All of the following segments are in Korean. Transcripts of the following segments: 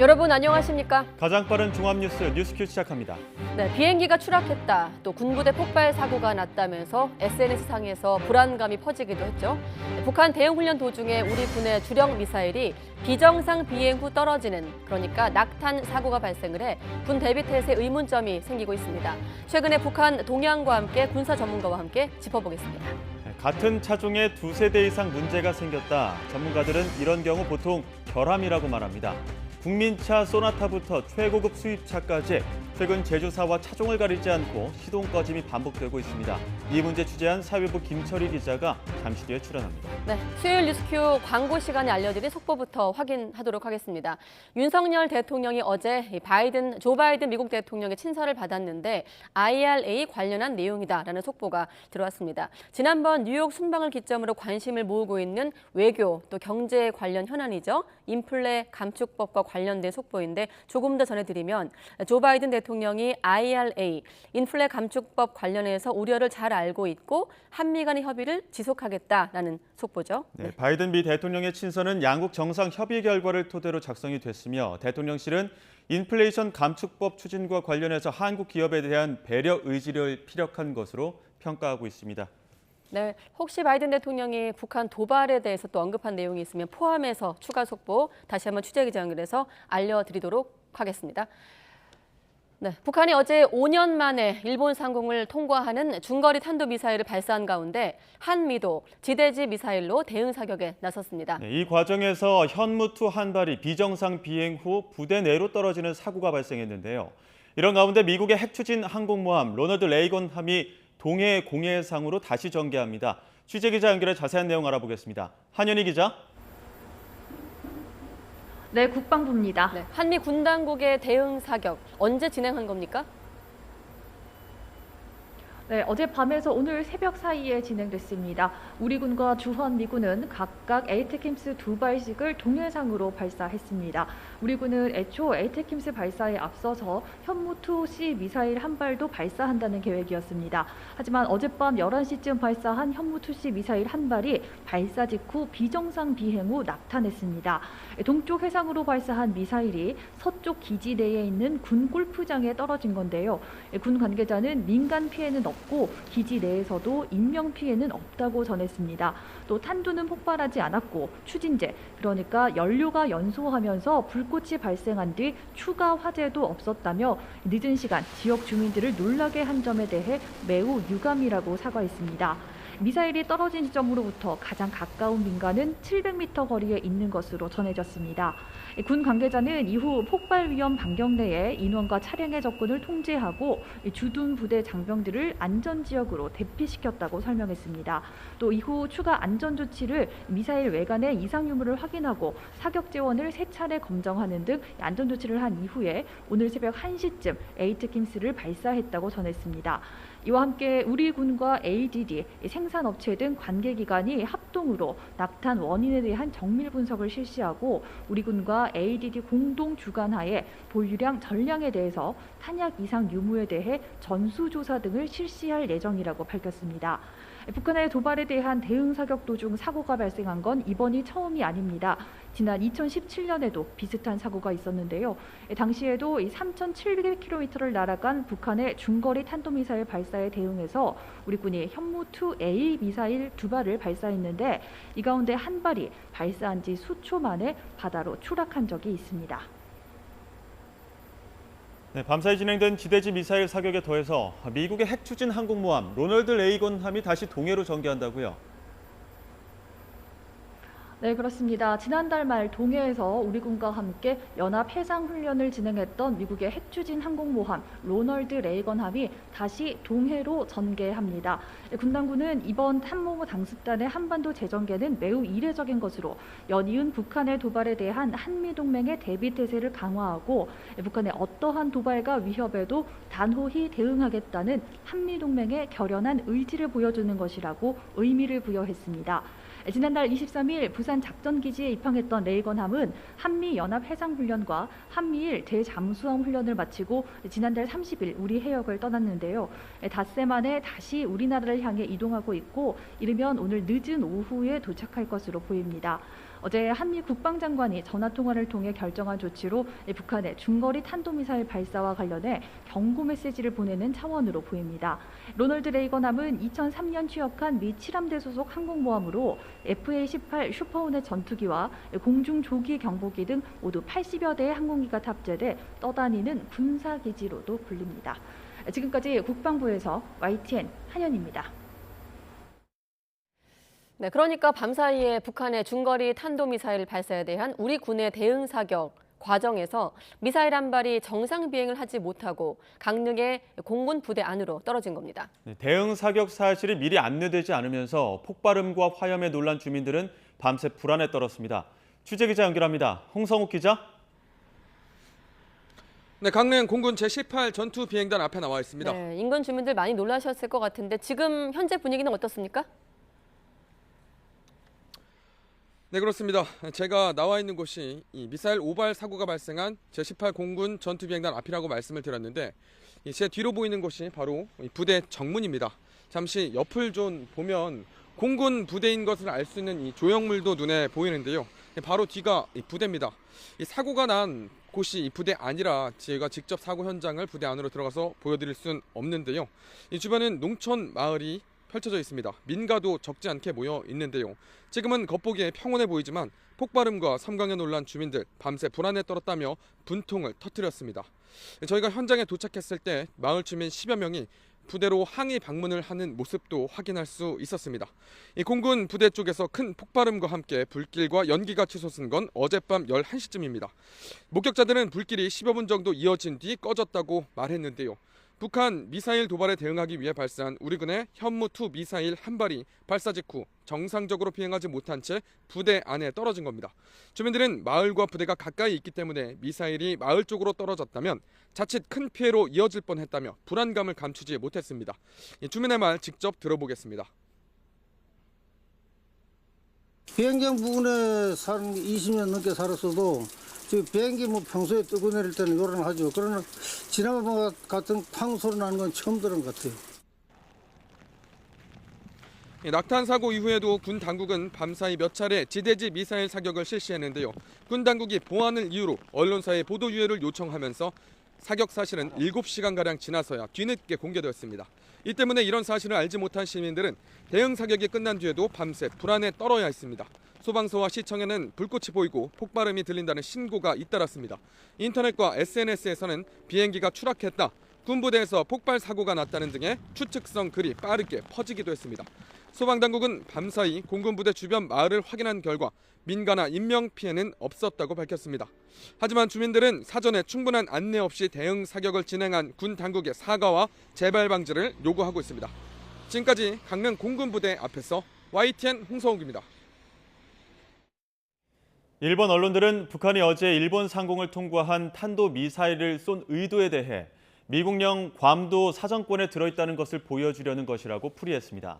여러분 안녕하십니까? 가장 빠른 종합뉴스 뉴스큐 시작합니다. 네, 비행기가 추락했다. 또 군부대 폭발 사고가 났다면서 SNS상에서 불안감이 퍼지기도 했죠. 북한 대응훈련 도중에 우리 군의 주력 미사일이 비정상 비행 후 떨어지는, 그러니까 낙탄 사고가 발생을 해 군 대비 태세에 의문점이 생기고 있습니다. 최근에 북한 동향과 함께 군사 전문가와 함께 짚어보겠습니다. 같은 차종에 두세 대 이상 문제가 생겼다. 전문가들은 이런 경우 보통 결함이라고 말합니다. 국민차 소나타부터 최고급 수입차까지 최근 제조사와 차종을 가리지 않고 시동 꺼짐이 반복되고 있습니다. 이 문제 취재한 사회부 김철희 기자가 잠시 뒤에 출연합니다. 네, 수요일 뉴스큐 광고 시간에 알려드린 속보부터 확인하도록 하겠습니다. 윤석열 대통령이 어제 조 바이든 미국 대통령의 친서를 받았는데 IRA 관련한 내용이다라는 속보가 들어왔습니다. 지난번 뉴욕 순방을 기점으로 관심을 모으고 있는 외교 또 경제 관련 현안이죠. 인플레 감축법과 관련된 속보인데 조금 더 전해드리면 조 바이든 대통령이 IRA, 인플레 감축법 관련해서 우려를 잘 알고 있고 한미 간의 협의를 지속하겠다라는 속보죠. 네, 바이든 미 대통령의 친서는 양국 정상 협의 결과를 토대로 작성이 됐으며 대통령실은 인플레이션 감축법 추진과 관련해서 한국 기업에 대한 배려 의지를 피력한 것으로 평가하고 있습니다. 네, 혹시 바이든 대통령이 북한 도발에 대해서 또 언급한 내용이 있으면 포함해서 추가 속보 다시 한번 취재기자 연결해서 알려드리도록 하겠습니다. 네, 북한이 어제 5년 만에 일본 상공을 통과하는 중거리 탄도미사일을 발사한 가운데 한미도 지대지 미사일로 대응 사격에 나섰습니다. 네, 이 과정에서 현무2 한 발이 비정상 비행 후 부대 내로 떨어지는 사고가 발생했는데요. 이런 가운데 미국의 핵추진 항공모함 로널드 레이건함이 동해 공해상으로 다시 전개합니다. 취재기자 연결해 자세한 내용 알아보겠습니다. 한현희 기자. 네, 국방부입니다. 네, 한미 군 당국의 대응 사격 언제 진행한 겁니까? 네, 어젯밤에서 오늘 새벽 사이에 진행됐습니다. 우리 군과 주한미군은 각각 에이테킴스 2발씩을 동해상으로 발사했습니다. 우리 군은 애초 에이테킴스 발사에 앞서서 현무2C 미사일 한 발도 발사한다는 계획이었습니다. 하지만 어젯밤 11시쯤 발사한 현무2C 미사일 한 발이 발사 직후 비정상 비행 후 낙탄했습니다. 동쪽 해상으로 발사한 미사일이 서쪽 기지 내에 있는 군 골프장에 떨어진 건데요. 군 관계자는 민간 피해는 없고 기지 내에서도 인명 피해는 없다고 전했습니다. 또 탄두는 폭발하지 않았고 추진제, 그러니까 연료가 연소하면서 불꽃이 발생한 뒤 추가 화재도 없었다며 늦은 시간 지역 주민들을 놀라게 한 점에 대해 매우 유감이라고 사과했습니다. 미사일이 떨어진 지점으로부터 가장 가까운 민가는 700m 거리에 있는 것으로 전해졌습니다. 군 관계자는 이후 폭발 위험 반경 내에 인원과 차량의 접근을 통제하고 주둔 부대 장병들을 안전지역으로 대피시켰다고 설명했습니다. 또 이후 추가 안전 조치를 미사일 외관의 이상 유무를 확인하고 사격 재원을 3차례 검정하는 등 안전 조치를 한 이후에 오늘 새벽 1시쯤 에이트킴스를 발사했다고 전했습니다. 이와 함께 우리 군과 ADD, 생산업체 등 관계기관이 합동으로 낙탄 원인에 대한 정밀 분석을 실시하고 우리 군과 ADD 공동 주관하에 보유량 전량에 대해서 탄약 이상 유무에 대해 전수조사 등을 실시할 예정이라고 밝혔습니다. 북한의 도발에 대한 대응 사격 도중 사고가 발생한 건 이번이 처음이 아닙니다. 지난 2017년에도 비슷한 사고가 있었는데요. 당시에도 3,700km를 날아간 북한의 중거리 탄도미사일 발사에 대응해서 우리 군이 현무2A 미사일 2발을 발사했는데 이 가운데 한 발이 발사한 지 수초 만에 바다로 추락한 적이 있습니다. 네, 밤사이 진행된 지대지 미사일 사격에 더해서 미국의 핵추진 항공모함 로널드 레이건함이 다시 동해로 전개한다고요? 네, 그렇습니다. 지난달 말 동해에서 우리 군과 함께 연합 해상 훈련을 진행했던 미국의 핵추진 항공모함 로널드 레이건함이 다시 동해로 전개합니다. 군 당국은 이번 탐모 당습단의 한반도 재전개는 매우 이례적인 것으로 연이은 북한의 도발에 대한 한미 동맹의 대비 태세를 강화하고 북한의 어떠한 도발과 위협에도 단호히 대응하겠다는 한미 동맹의 결연한 의지를 보여주는 것이라고 의미를 부여했습니다. 지난달 23일 부산 작전기지에 입항했던 레이건함은 한미연합해상훈련과 한미일 대잠수함 훈련을 마치고 지난달 30일 우리 해역을 떠났는데요. 닷새 만에 다시 우리나라를 향해 이동하고 있고 이르면 오늘 늦은 오후에 도착할 것으로 보입니다. 어제 한미 국방장관이 전화통화를 통해 결정한 조치로 북한의 중거리 탄도미사일 발사와 관련해 경고 메시지를 보내는 차원으로 보입니다. 로널드 레이건함은 2003년 취역한 미 7함대 소속 항공모함으로 FA-18 슈퍼호넷 전투기와 공중 조기 경보기 등 모두 80여 대의 항공기가 탑재돼 떠다니는 군사기지로도 불립니다. 지금까지 국방부에서 YTN 한현입니다. 네, 그러니까 밤사이에 북한의 중거리 탄도미사일 발사에 대한 우리 군의 대응 사격 과정에서 미사일 한 발이 정상 비행을 하지 못하고 강릉의 공군 부대 안으로 떨어진 겁니다. 대응 사격 사실이 미리 안내되지 않으면서 폭발음과 화염에 놀란 주민들은 밤새 불안에 떨었습니다. 취재기자 연결합니다. 홍성욱 기자. 네, 강릉 공군 제18 전투 비행단 앞에 나와 있습니다. 네, 인근 주민들 많이 놀라셨을 것 같은데 지금 현재 분위기는 어떻습니까? 네, 그렇습니다. 제가 나와 있는 곳이 이 미사일 오발 사고가 발생한 제18 공군 전투 비행단 앞이라고 말씀을 드렸는데 제 뒤로 보이는 곳이 바로 부대 정문입니다. 잠시 옆을 좀 보면 공군 부대인 것을 알 수 있는 이 조형물도 눈에 보이는데요. 바로 뒤가 이 부대입니다. 이 사고가 난 곳이 이 부대 아니라 제가 직접 사고 현장을 부대 안으로 들어가서 보여드릴 수는 없는데요. 이 주변은 농촌 마을이 펼쳐져 있습니다. 민가도 적지 않게 모여 있는데요. 지금은 겉보기에 평온해 보이지만 폭발음과 섬광에 놀란 주민들 밤새 불안에 떨었다며 분통을 터뜨렸습니다. 저희가 현장에 도착했을 때 마을 주민 10여 명이 부대로 항의 방문을 하는 모습도 확인할 수 있었습니다. 이 공군 부대 쪽에서 큰 폭발음과 함께 불길과 연기가 치솟은 건 어젯밤 11시쯤입니다. 목격자들은 불길이 10여 분 정도 이어진 뒤 꺼졌다고 말했는데요. 북한 미사일 도발에 대응하기 위해 발사한 우리 군의 현무2 미사일 한 발이 발사 직후 정상적으로 비행하지 못한 채 부대 안에 떨어진 겁니다. 주민들은 마을과 부대가 가까이 있기 때문에 미사일이 마을 쪽으로 떨어졌다면 자칫 큰 피해로 이어질 뻔했다며 불안감을 감추지 못했습니다. 주민의 말 직접 들어보겠습니다. 비행장 부근에 산 20년 넘게 살았어도 비행기 평소에 뜨고 내릴 때는 요란하죠. 그러나 지나가 같은 팡 소리 나는 건 처음 들은 것 같아요. 낙탄 사고 이후에도 군 당국은 밤사이 몇 차례 지대지 미사일 사격을 실시했는데요. 군 당국이 보안을 이유로 언론사에 보도 유예를 요청하면서 사격 사실은 7시간가량 지나서야 뒤늦게 공개되었습니다. 이 때문에 이런 사실을 알지 못한 시민들은 대응 사격이 끝난 뒤에도 밤새 불안에 떨어야 했습니다. 소방서와 시청에는 불꽃이 보이고 폭발음이 들린다는 신고가 잇따랐습니다. 인터넷과 SNS에서는 비행기가 추락했다, 군부대에서 폭발 사고가 났다는 등의 추측성 글이 빠르게 퍼지기도 했습니다. 소방당국은 밤사이 공군부대 주변 마을을 확인한 결과 민가나 인명피해는 없었다고 밝혔습니다. 하지만 주민들은 사전에 충분한 안내 없이 대응 사격을 진행한 군 당국의 사과와 재발 방지를 요구하고 있습니다. 지금까지 강릉 공군부대 앞에서 YTN 홍성욱입니다. 일본 언론들은 북한이 어제 일본 상공을 통과한 탄도미사일을 쏜 의도에 대해 미국령 괌도 사정권에 들어있다는 것을 보여주려는 것이라고 풀이했습니다.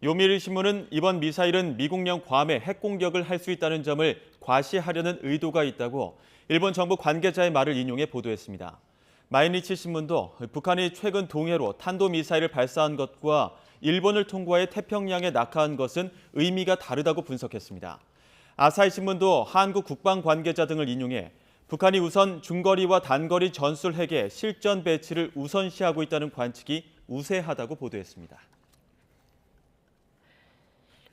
요미우리 신문은 이번 미사일은 미국령 괌에 핵 공격을 할 수 있다는 점을 과시하려는 의도가 있다고 일본 정부 관계자의 말을 인용해 보도했습니다. 마이니치 신문도 북한이 최근 동해로 탄도미사일을 발사한 것과 일본을 통과해 태평양에 낙하한 것은 의미가 다르다고 분석했습니다. 아사히 신문도 한국 국방 관계자 등을 인용해 북한이 우선 중거리와 단거리 전술 핵의 실전 배치를 우선시하고 있다는 관측이 우세하다고 보도했습니다.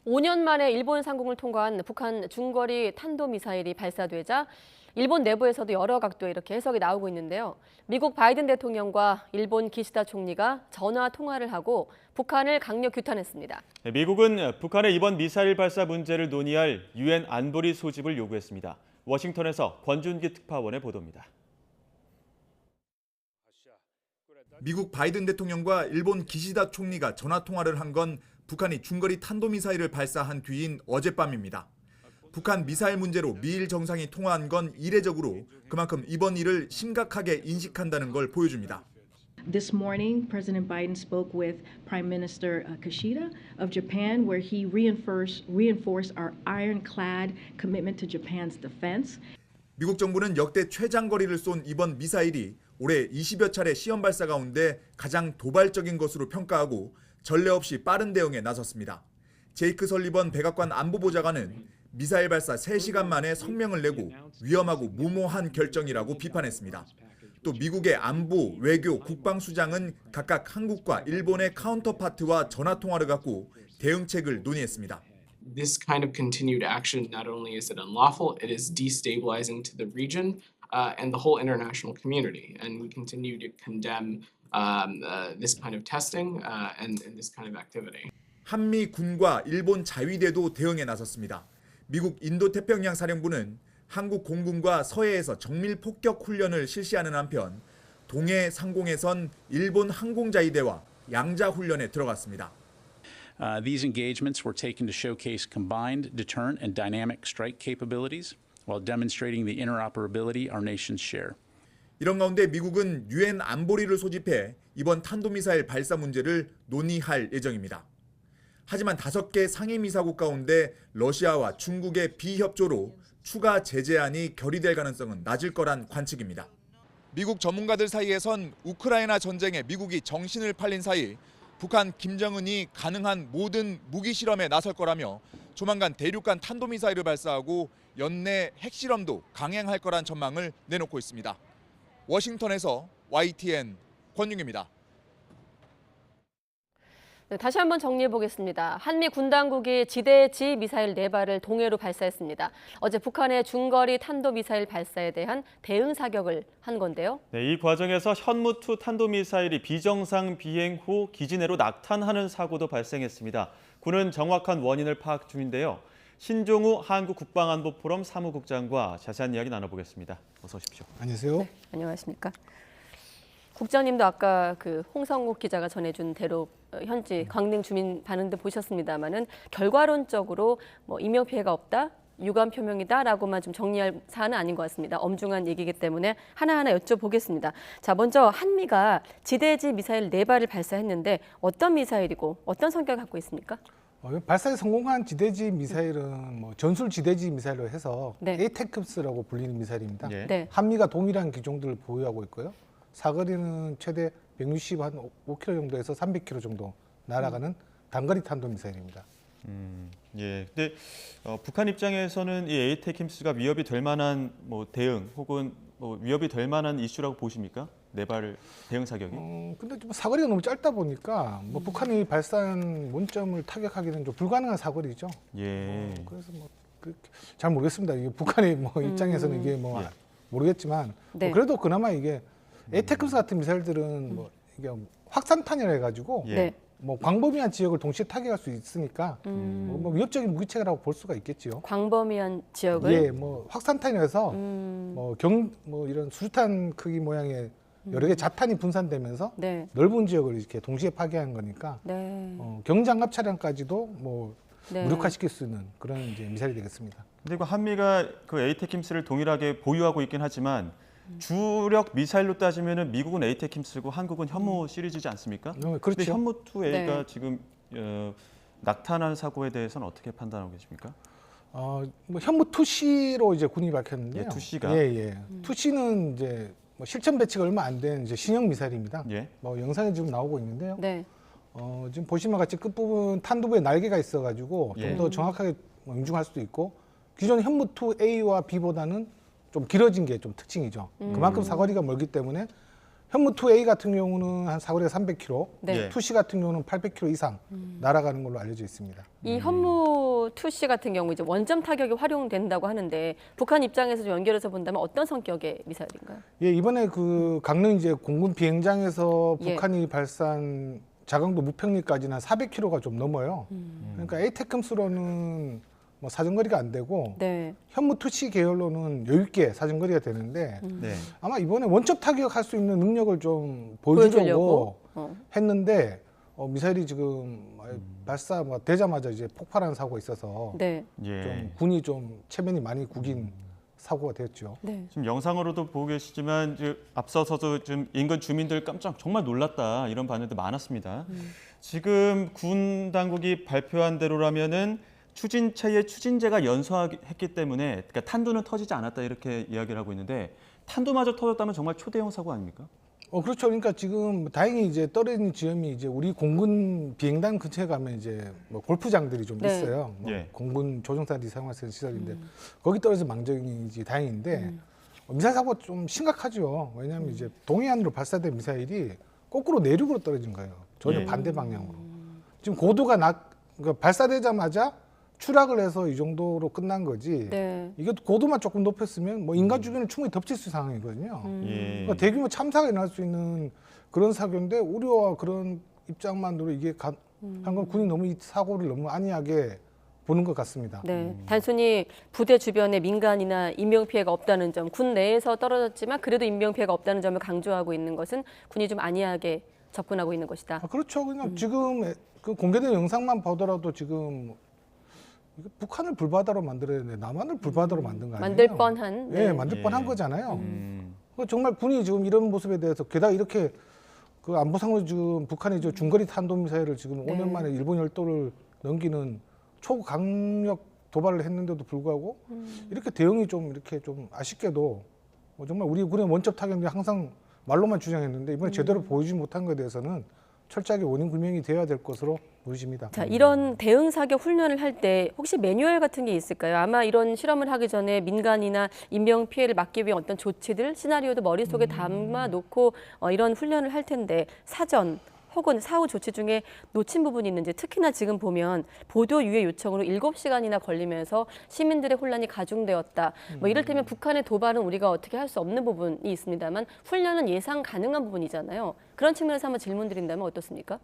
5년 만에 일본 상공을 통과한 북한 중거리 탄도미사일이 발사되자 일본 내부에서도 여러 각도의 이렇게 해석이 나오고 있는데요. 미국 바이든 대통령과 일본 기시다 총리가 전화 통화를 하고 북한을 강력 규탄했습니다. 미국은 북한의 이번 미사일 발사 문제를 논의할 유엔 안보리 소집을 요구했습니다. 워싱턴에서 권준기 특파원의 보도입니다. 미국 바이든 대통령과 일본 기시다 총리가 전화 통화를 한 건 북한이 중거리 탄도미사일을 발사한 뒤인 어젯밤입니다. 북한 미사일 문제로 미일 정상이 통화한 건 이례적으로 그만큼 이번 일을 심각하게 인식한다는 걸 보여줍니다. This morning, President Biden spoke with Prime Minister Kishida of Japan, where he reinforced our ironclad commitment to Japan's defense. 미국 정부는 역대 최장거리를 쏜 이번 미사일이 올해 20여 차례 시험 발사 가운데 가장 도발적인 것으로 평가하고 전례 없이 빠른 대응에 나섰습니다. 제이크 설리번 백악관 안보보좌관은 미사일 발사 3시간 만에 성명을 내고 위험하고 무모한 결정이라고 비판했습니다. 또 미국의 안보, 외교, 국방수장은 각각 한국과 일본의 카운터파트와 전화통화를 갖고 대응책을 논의했습니다. This kind of continued action, not only is it unlawful, it is destabilizing to the region and the whole international community. And we continue to condemn this kind of testing and this kind of activity. 한미 군과 일본 자위대도 대응에 나섰습니다. 미국 인도태평양 사령부는 한국 공군과 서해에서 정밀 폭격 훈련을 실시하는 한편 동해 상공에선 일본 항공자위대와 양자 훈련에 들어갔습니다. These engagements were taken to showcase combined deterrent and dynamic strike capabilities while demonstrating the interoperability our nations share. 이런 가운데 미국은 유엔 안보리를 소집해 이번 탄도미사일 발사 문제를 논의할 예정입니다. 하지만 5개 상임이사국 가운데 러시아와 중국의 비협조로 추가 제재안이 결의될 가능성은 낮을 거란 관측입니다. 미국 전문가들 사이에선 우크라이나 전쟁에 미국이 정신을 팔린 사이 북한 김정은이 가능한 모든 무기 실험에 나설 거라며 조만간 대륙간 탄도미사일을 발사하고 연내 핵실험도 강행할 거란 전망을 내놓고 있습니다. 워싱턴에서 YTN 권윤규입니다. 네, 다시 한번 정리해 보겠습니다. 한미 군 당국이 지대지 미사일 4발을 동해로 발사했습니다. 어제 북한의 중거리 탄도미사일 발사에 대한 대응 사격을 한 건데요. 네, 이 과정에서 현무2 탄도미사일이 비정상 비행 후 기지 내로 낙탄하는 사고도 발생했습니다. 군은 정확한 원인을 파악 중인데요. 신종우 한국국방안보포럼 사무국장과 자세한 이야기 나눠보겠습니다. 어서 오십시오. 안녕하세요. 네, 안녕하십니까. 국장님도 아까 그 홍성욱 기자가 전해준 대로 현지 광릉 주민 반응도 보셨습니다만은 결과론적으로 뭐 인명 피해가 없다, 유감 표명이다라고만 좀 정리할 사안은 아닌 것 같습니다. 엄중한 얘기이기 때문에 하나하나 여쭤보겠습니다. 자, 먼저 한미가 지대지 미사일 4발을 발사했는데 어떤 미사일이고 어떤 성격을 갖고 있습니까? 발사에 성공한 지대지 미사일은 뭐 전술 지대지 미사일로 해서 네. 에이테크스라고 불리는 미사일입니다. 예. 네. 한미가 동일한 기종들을 보유하고 있고요. 사거리는 최대 165km 정도에서 300km 정도 날아가는 단거리 탄도 미사일입니다. 예. 근데 북한 입장에서는 이 에이테킴스가 위협이 될 만한 뭐 대응 혹은 뭐 위협이 될 만한 이슈라고 보십니까? 4발 대응 사격이? 근데 좀 사거리가 너무 짧다 보니까 뭐 북한이 발사한 원점을 타격하기는 좀 불가능한 사거리죠. 예. 그래서 뭐 잘 모르겠습니다. 이게 북한의 뭐 입장에서는 이게 뭐 예. 모르겠지만 네. 뭐 그래도 그나마 이게 에이테크스 같은 미사일들은 뭐 이게 확산탄이라 해가지고 예. 네. 뭐 광범위한 지역을 동시에 타격할 수 있으니까 뭐 위협적인 무기체계라고 볼 수가 있겠지요. 광범위한 지역을 예, 뭐 확산탄이라서 뭐 이런 수류탄 크기 모양의 여러 개 자탄이 분산되면서 네. 넓은 지역을 이렇게 동시에 파괴한 거니까 네. 경장갑 차량까지도 뭐 네. 무력화시킬 수 있는 그런 이제 미사일이 되겠습니다. 근데 그 한미가 그 에이테킴스를 동일하게 보유하고 있긴 하지만 주력 미사일로 따지면은 미국은 에이테킴스고 한국은 현무 시리즈지 않습니까? 근데 그렇죠. 현무2A가 네. 지금 낙탄한 사고에 대해서는 어떻게 판단하고 계십니까? 뭐 현무 2C로 이제 군이 밝혔는데요. 예, 2C가. 예. 2C는 이제 뭐 실전 배치가 얼마 안 된 이제 신형 미사일입니다. 예. 뭐 영상이 지금 나오고 있는데요. 네. 지금 보시면 같이 끝부분 탄두부에 날개가 있어가지고 예. 좀 더 정확하게 응중할 수도 있고 기존 현무 2A와 B보다는 좀 길어진 게 좀 특징이죠. 그만큼 사거리가 멀기 때문에 현무 2A 같은 경우는 한 사거리가 300km, 네. 예. 2C 같은 경우는 800km 이상 날아가는 걸로 알려져 있습니다. 이 현무 2C 같은 경우 이제 원점 타격이 활용된다고 하는데 북한 입장에서 좀 연결해서 본다면 어떤 성격의 미사일인가요? 예, 이번에 그 강릉 이제 공군 비행장에서 예. 북한이 발사한 자강도 무평리까지는 한 400km가 좀 넘어요. 그러니까 에이테크스로는 뭐 사정거리가 안 되고 네. 현무 2C 계열로는 여유 있게 사정거리가 되는데 네. 아마 이번에 원점 타격할 수 있는 능력을 좀 보여주려고? 보여주려고 했는데 미사일이 지금 발사 되자마자 이제 폭발하는 사고가 있어서 네. 예. 좀 군이 좀 체면이 많이 구긴 사고가 되었죠. 네. 지금 영상으로도 보고 계시지만 이제 앞서서도 좀 인근 주민들 깜짝 정말 놀랐다 이런 반응도 많았습니다. 지금 군 당국이 발표한 대로라면은 추진체의 추진제가 연소했기 때문에 그러니까 탄두는 터지지 않았다 이렇게 이야기를 하고 있는데 탄두마저 터졌다면 정말 초대형 사고 아닙니까? 그렇죠. 그러니까 지금 다행히 이제 떨어진 지점이 이제 우리 공군 비행단 근처에 가면 이제 뭐 골프장들이 좀 네. 있어요. 뭐 예. 공군 조종사들이 사용할 수 있는 시설인데 거기 떨어진 망정이지 다행인데 미사일 사고가 좀 심각하죠. 왜냐하면 이제 동해안으로 발사된 미사일이 거꾸로 내륙으로 떨어진 거예요. 전혀 예. 반대 방향으로. 지금 고도가 그러니까 발사되자마자 추락을 해서 이 정도로 끝난 거지. 네. 이게 고도만 조금 높였으면 뭐 인간 주변을 충분히 덮칠 수 있는 상황이거든요. 예. 그러니까 대규모 참사가 일어날 수 있는 그런 사고인데 우려와 그런 입장만으로 이게 한 건 군이 너무 이 사고를 너무 안이하게 보는 것 같습니다. 네, 단순히 부대 주변에 민간이나 인명 피해가 없다는 점, 군 내에서 떨어졌지만 그래도 인명 피해가 없다는 점을 강조하고 있는 것은 군이 좀 안이하게 접근하고 있는 것이다. 그렇죠. 그냥 지금 그 공개된 영상만 보더라도 지금 이거 북한을 불바다로 만들어야 되는데 남한을 불바다로 만든 거 아니에요? 만들 뻔한. 네, 만들 예. 뻔한 거잖아요. 정말 군이 지금 이런 모습에 대해서 게다가 이렇게 그 안보상으로 지금 북한이 저 중거리 탄도미사일을 지금 네. 5년 만에 일본 열도를 넘기는 초강력 도발을 했는데도 불구하고 이렇게 대응이 좀 이렇게 좀 아쉽게도 뭐 정말 우리 군의 원점 타격이 항상 말로만 주장했는데 이번에 제대로 보여주지 못한 것에 대해서는 철저하게 원인 규명이 되어야 될 것으로 보여집니다. 자, 이런 대응 사격 훈련을 할 때 혹시 매뉴얼 같은 게 있을까요? 아마 이런 실험을 하기 전에 민간이나 인명 피해를 막기 위한 어떤 조치들, 시나리오도 머릿속에 담아 놓고 이런 훈련을 할 텐데 사전 혹은 사후 조치 중에 놓친 부분이 있는지, 특히나 지금 보면 보도 유예 요청으로 7시간이나 걸리면서 시민들의 혼란이 가중되었다. 뭐 이를테면 북한의 도발은 우리가 어떻게 할 수 없는 부분이 있습니다만 훈련은 예상 가능한 부분이잖아요. 그런 측면에서 한번 질문 드린다면 어떻습니까?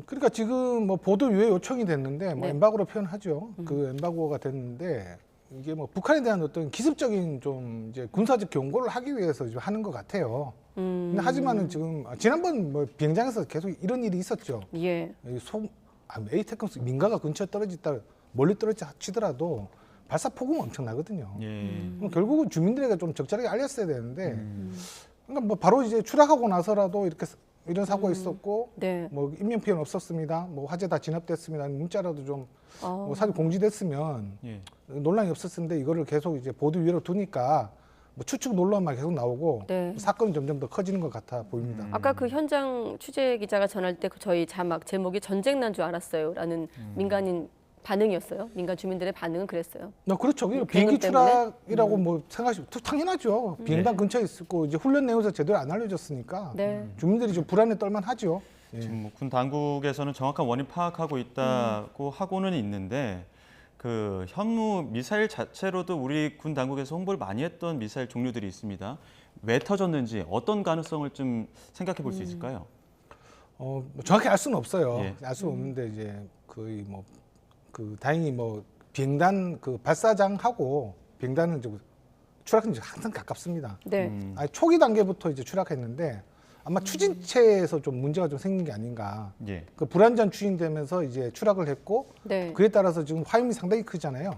그러니까 지금 뭐 보도 유예 요청이 됐는데 뭐 네. 엠바고로 표현하죠. 그 엠바고가 됐는데 이게 뭐 북한에 대한 어떤 기습적인 좀 이제 군사적 경고를 하기 위해서 좀 하는 것 같아요. 근데 하지만은 지금 지난번 뭐 비행장에서 계속 이런 일이 있었죠. 예. 에이테크스 민가가 근처에 떨어졌다 멀리 떨어졌다 치더라도 발사 폭우가 엄청나거든요. 예. 그럼 결국은 주민들에게 좀 적절하게 알렸어야 되는데, 그러니까 뭐 바로 이제 추락하고 나서라도 이렇게 이런 사고가 있었고, 네. 뭐 인명 피해는 없었습니다. 뭐 화재 다 진압됐습니다. 문자라도 좀 뭐 사실 공지됐으면 예. 논란이 없었을 텐데 이거를 계속 이제 보도 위로 두니까 뭐 추측 논란만 계속 나오고 네. 사건이 점점 더 커지는 것 같아 보입니다. 아까 그 현장 취재 기자가 전할 때 저희 자막 제목이 전쟁 난 줄 알았어요라는 민간인 반응이었어요. 민간 주민들의 반응은 그랬어요. 그렇죠. 대응 비행기 때문에? 추락이라고 뭐 생각하시면 당연하죠. 비행단 근처에 있었고 이제 훈련 내용에서 제대로 안 알려졌으니까 네. 주민들이 좀 불안에 떨만 하죠. 예. 지금 뭐군 당국에서는 정확한 원인 파악하고 있다고 하고는 있는데 그 현무 미사일 자체로도 우리 군 당국에서 홍보를 많이 했던 미사일 종류들이 있습니다. 왜 터졌는지 어떤 가능성을 좀 생각해 볼 수 있을까요? 뭐 정확히 알 수는 없어요. 예. 알 수는 없는데 이제 거의 뭐 그 다행히 뭐 비행단 그 발사장하고 비행단은 좀 추락한 지 항상 가깝습니다. 네. 아니, 초기 단계부터 이제 추락했는데 아마 추진체에서 좀 문제가 좀 생긴 게 아닌가. 예. 그 불안전 추진되면서 이제 추락을 했고 네. 그에 따라서 지금 화염이 상당히 크잖아요.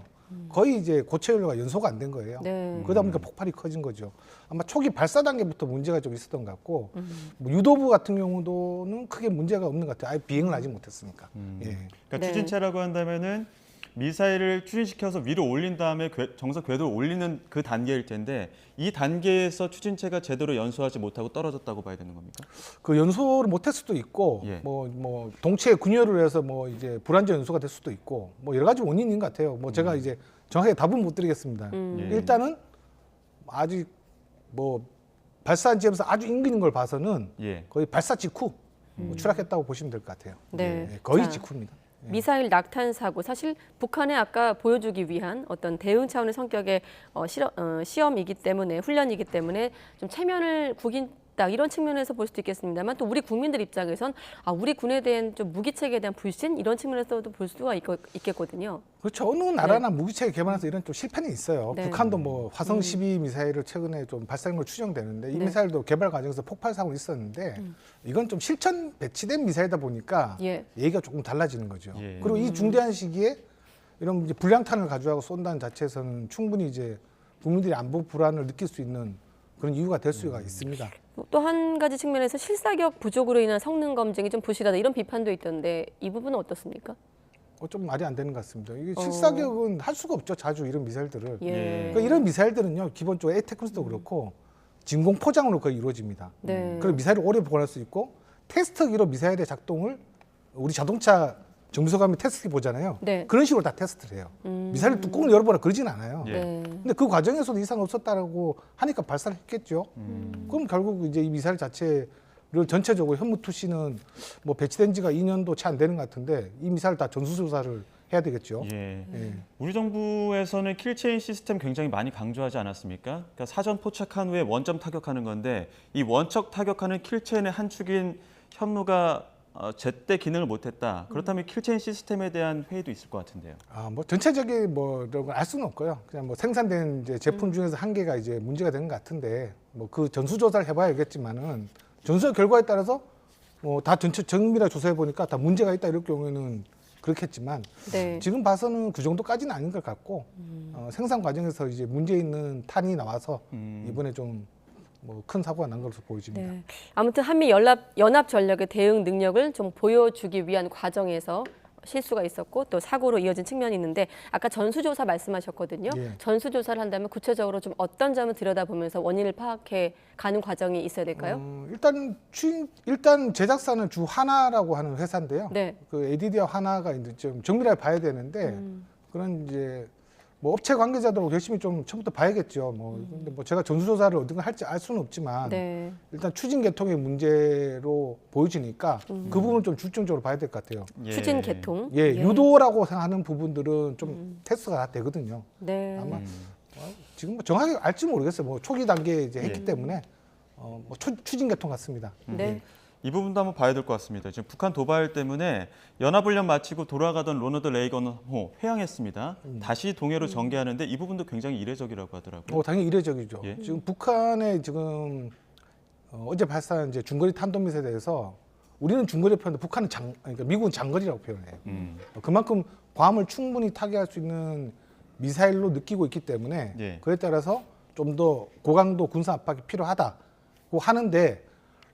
거의 이제 고체 연료가 연소가 안 된 거예요. 네. 그러다 보니까 폭발이 커진 거죠. 아마 초기 발사 단계부터 문제가 좀 있었던 것 같고 뭐 유도부 같은 경우도는 크게 문제가 없는 것 같아요. 아예 비행을 아직 못했으니까. 예. 그러니까 네. 추진체라고 한다면은 미사일을 추진시켜서 위로 올린 다음에 정석 궤도를 올리는 그 단계일 텐데 이 단계에서 추진체가 제대로 연소하지 못하고 떨어졌다고 봐야 되는 겁니까? 그 연소를 못할 수도 있고 예. 뭐 동체 균열을 해서 뭐 이제 불안전 연소가 될 수도 있고 뭐 여러 가지 원인인 것 같아요. 뭐 제가 이제 정확하게 답은 못 드리겠습니다. 예. 일단은 아직 뭐 발사한 지점에서 아주 인근인 걸 봐서는 예. 거의 발사 직후 뭐 추락했다고 보시면 될 것 같아요. 네. 예, 거의 자, 직후입니다. 미사일 낙탄 사고, 사실 북한에 아까 보여주기 위한 어떤 대응 차원의 성격의 시험이기 때문에, 훈련이기 때문에 좀 체면을 구긴다 이런 측면에서 볼 수도 있겠습니다만, 또 우리 국민들 입장에선 우리 군에 대한 좀 무기체계에 대한 불신 이런 측면에서도 볼 수가 있겠거든요. 그렇죠. 어느 나라나 무기체계 개발해서 이런 좀 실패는 있어요. 네. 북한도 뭐 화성 12 미사일을 최근에 좀 발사한 걸 추정되는데 이 네. 미사일도 개발 과정에서 폭발 사고 있었는데 이건 좀 실전 배치된 미사일이다 보니까 예. 얘기가 조금 달라지는 거죠. 예. 그리고 이 중대한 시기에 이런 이제 불량탄을 가져가고 쏜다는 자체에서는 충분히 이제 국민들이 안보 불안을 느낄 수 있는 그런 이유가 될 수가 있습니다. 또 한 가지 측면에서 실사격 부족으로 인한 성능 검증이 좀 부실하다 이런 비판도 있던데 이 부분은 어떻습니까? 좀 말이 안 되는 것 같습니다. 이게 실사격은 할 수가 없죠. 자주 이런 미사일들을. 예. 그러니까 이런 미사일들은요, 기본적으로 에이테크스도 그렇고 진공 포장으로 거의 이루어집니다. 네. 그리고 미사일을 오래 보관할 수 있고 테스트기로 미사일의 작동을 우리 자동차 정비소감이 테스트기 보잖아요. 네. 그런 식으로 다 테스트를 해요. 미사일 뚜껑을 열어보라 그러진 않아요. 예. 네. 근데 그 과정에서도 이상 없었다라고 하니까 발사를 했겠죠. 그럼 결국 이제 이 미사일 자체를 전체적으로 현무투시는 뭐 배치된 지가 2년도 채 안 되는 것 같은데 이 미사일 다 전수조사를 해야 되겠죠. 예. 예. 우리 정부에서는 킬체인 시스템 굉장히 많이 강조하지 않았습니까? 그러니까 사전 포착한 후에 원점 타격하는 건데 이 원척 타격하는 킬체인의 한 축인 현무가 제때 기능을 못했다. 그렇다면 킬체인 시스템에 대한 회의도 있을 것 같은데요. 뭐 전체적인 뭐 이런 걸 알 수는 없고요. 그냥 뭐 생산된 이제 제품 중에서 한 개가 이제 문제가 되는 것 같은데 뭐 그 전수조사를 해봐야겠지만은 전수 결과에 따라서 뭐 다 전체 정밀하게 조사해 보니까 다 문제가 있다 이럴 경우에는 그렇겠지만 네. 지금 봐서는 그 정도까지는 아닌 것 같고 생산 과정에서 이제 문제 있는 탄이 나와서 이번에 좀 뭐 큰 사고가 난 것으로 보여집니다. 네. 아무튼 한미 연합 전력의 대응 능력을 좀 보여주기 위한 과정에서 실수가 있었고 또 사고로 이어진 측면이 있는데 아까 전수조사 말씀하셨거든요. 예. 전수조사를 한다면 구체적으로 좀 어떤 점을 들여다보면서 원인을 파악해 가는 과정이 있어야 될까요? 일단 제작사는 주 하나라고 하는 회사인데요. 네. 그 ADD와 하나가 이제 좀 정밀하게 봐야 되는데 그런 이제 뭐 업체 관계자도 열심히 좀 처음부터 봐야겠죠. 근데 뭐 제가 전수조사를 어떻게 할지 알 수는 없지만 네. 일단 추진 개통의 문제로 보여지니까 그 부분을 좀 중점적으로 봐야 될 것 같아요. 예. 추진 개통. 예, 유도라고 생각하는 부분들은 좀 테스트가 다 되거든요. 네. 아마 지금 뭐 정확하게 알지 모르겠어요. 뭐 초기 단계에 이제 했기 때문에 뭐 추진 개통 같습니다. 네. 이 부분도 한번 봐야 될 것 같습니다. 지금 북한 도발 때문에 연합훈련 마치고 돌아가던 로너드 레이건호 회항했습니다. 다시 동해로 전개하는데 이 부분도 굉장히 이례적이라고 하더라고요. 당연히 이례적이죠. 예. 지금 북한의 지금 어제 발사한 이제 중거리 탄도미사일에 대해서 우리는 중거리 표현하는데 북한은 그러니까 미국은 장거리라고 표현해요. 그만큼 괌을 충분히 타격할 수 있는 미사일로 느끼고 있기 때문에 예. 그에 따라서 좀 더 고강도 군사 압박이 필요하다고 하는데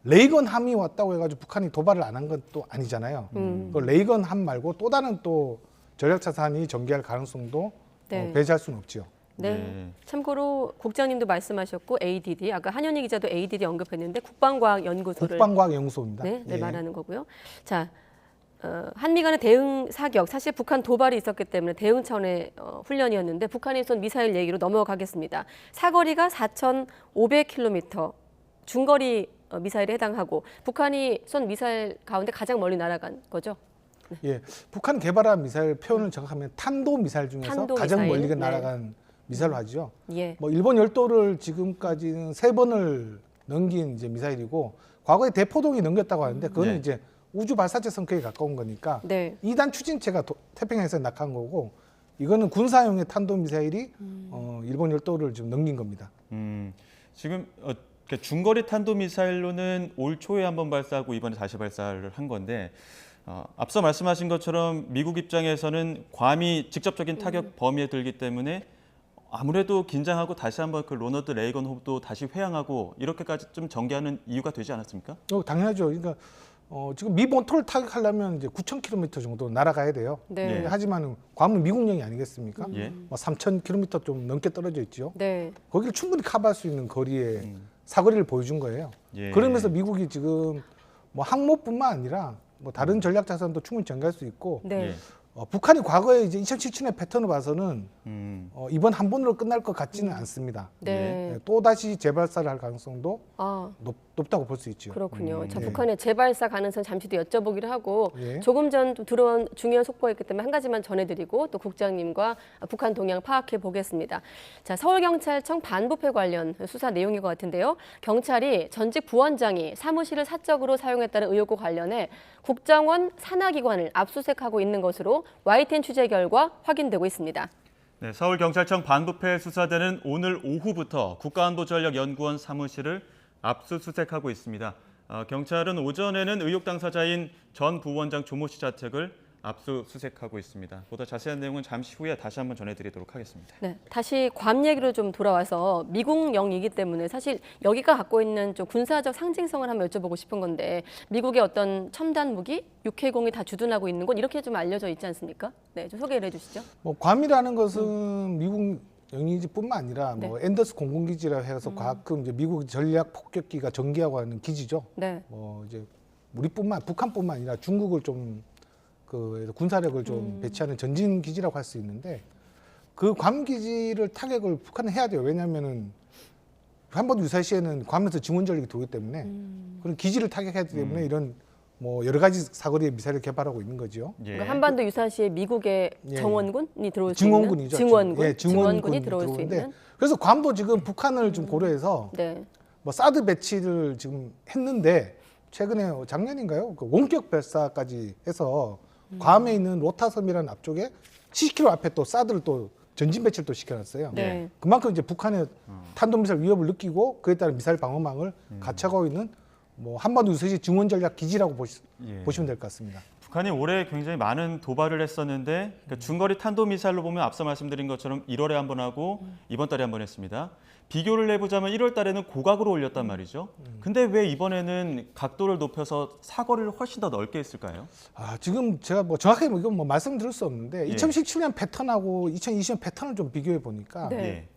레이건 함이 왔다고 해가지고 북한이 도발을 안 한 건 또 아니잖아요. 그 레이건 함 말고 또 다른 또 전략자산이 전개할 가능성도 네. 배제할 수는 없죠. 네. 네. 참고로 국장님도 말씀하셨고 ADD 아까 한현희 기자도 ADD 언급했는데 국방과학연구소를 국방과학연구소입니다. 네, 예. 말하는 거고요. 자, 한미 간의 대응 사격 사실 북한 도발이 있었기 때문에 대응 차원의 훈련이었는데 북한이 쏜 미사일 얘기로 넘어가겠습니다. 사거리가 4,500km 중거리 미사일에 해당하고 북한이 쏜 미사일 가운데 가장 멀리 날아간 거죠. 예, 북한 개발한 미사일 표현을 정확하면 탄도 미사일 중에서 탄도 가장 미사일? 멀리 네. 날아간 미사일로 하죠. 예. 뭐 일본 열도를 지금까지는 3번을 넘긴 이제 미사일이고 과거에 대포동이 넘겼다고 하는데 그거는 네. 이제 우주 발사체 성격에 가까운 거니까 네. 2단 추진체가 태평양에서 낙한 거고 이거는 군사용의 탄도 미사일이 일본 열도를 지금 넘긴 겁니다. 지금 그러니까 중거리 탄도미사일로는 올 초에 한번 발사하고 이번에 다시 발사를 한 건데 앞서 말씀하신 것처럼 미국 입장에서는 괌이 직접적인 타격 범위에 들기 때문에 아무래도 긴장하고 다시 한번 그 로너드 레이건 호도 다시 회항하고 이렇게까지 좀 전개하는 이유가 되지 않았습니까? 당연하죠. 그러니까 지금 미 본토를 타격하려면 이제 9,000km 정도 날아가야 돼요. 네. 하지만 괌은 미국령이 아니겠습니까? 예. 뭐 3,000km 좀 넘게 떨어져 있죠. 네. 거기를 충분히 커버할 수 있는 거리에 사거리를 보여준 거예요. 예. 그러면서 미국이 지금 뭐 항모뿐만 아니라 뭐 다른 전략 자산도 충분히 전개할 수 있고 네. 예. 북한이 과거에 이제 2017년 패턴을 봐서는 이번 한 번으로 끝날 것 같지는 않습니다. 네. 또 다시 재발사를 할 가능성도 아, 높다고 볼 수 있죠. 그렇군요. 자, 네. 북한의 재발사 가능성 잠시 뒤 여쭤보기로 하고 예. 조금 전 들어온 중요한 속보가 있기 때문에 한 가지만 전해드리고 또 국장님과 북한 동향 파악해 보겠습니다. 자, 서울경찰청 반부패 관련 수사 내용인 것 같은데요. 경찰이 전직 부원장이 사무실을 사적으로 사용했다는 의혹과 관련해 국정원 산하기관을 압수수색하고 있는 것으로 YTN 취재 결과 확인되고 있습니다. 네, 서울경찰청 반부패 수사대는 오늘 오후부터 국가안보전략연구원 사무실을 압수수색하고 있습니다. 경찰은 오전에는 의혹 당사자인 전 부원장 조모 씨 자택을 압수수색하고 있습니다. 보다 자세한 내용은 잠시 후에 다시 한번 전해드리도록 하겠습니다. 네, 다시 괌 얘기로 좀 돌아와서 미국령이기 때문에 사실 여기가 갖고 있는 좀 군사적 상징성을 한번 여쭤보고 싶은 건데 미국의 어떤 첨단 무기, 육해공이 다 주둔하고 있는 곳 이렇게 좀 알려져 있지 않습니까? 네, 좀 소개를 해주시죠. 뭐 괌이라는 것은 미국 영위지뿐만 아니라 뭐 앤더스 공군기지라 해서 가끔 이제 미국 전략 폭격기가 전개하고 하는 기지죠. 네. 뭐 이제 북한뿐만 아니라 중국을 좀 그 군사력을 좀 배치하는 전진 기지라고 할 수 있는데 그 괌 기지를 타격을 북한은 해야 돼요. 왜냐하면은 한반도 유사시에는 괌에서 증원 전력이 들어오기 때문에 그런 기지를 타격하기 때문에 이런 뭐 여러 가지 사거리의 미사일을 개발하고 있는 거죠. 예. 그러니까 한반도 유사시에 미국의 예. 정원군이 들어올 수 증원군이죠. 있는 증원군, 예, 증원군이 들어올 수 들어오는데 있는. 그래서 괌도 지금 북한을 좀 고려해서 네. 뭐 사드 배치를 지금 했는데 최근에 작년인가요? 그 원격 발사까지 해서 괌에 있는 로타섬이라는 앞쪽에 70km 앞에 또 사드를 또 전진 배치를 또 시켜놨어요. 네. 그만큼 이제 북한의 탄도미사일 위협을 느끼고 그에 따른 미사일 방어망을 갖춰가고 있는 뭐 한반도 유사시 증원 전략 기지라고 보시면 될 것 같습니다. 북한이 올해 굉장히 많은 도발을 했었는데 그러니까 중거리 탄도미사일로 보면 앞서 말씀드린 것처럼 1월에 한 번 하고 이번 달에 한 번 했습니다. 비교를 해보자면 1월 달에는 고각으로 올렸단 말이죠. 근데 왜 이번에는 각도를 높여서 사거리를 훨씬 더 넓게 했을까요? 아, 지금 제가 뭐 정확하게 이건 뭐 말씀드릴 수 없는데 예. 2017년 패턴하고 2020년 패턴을 좀 비교해 보니까 네. 예.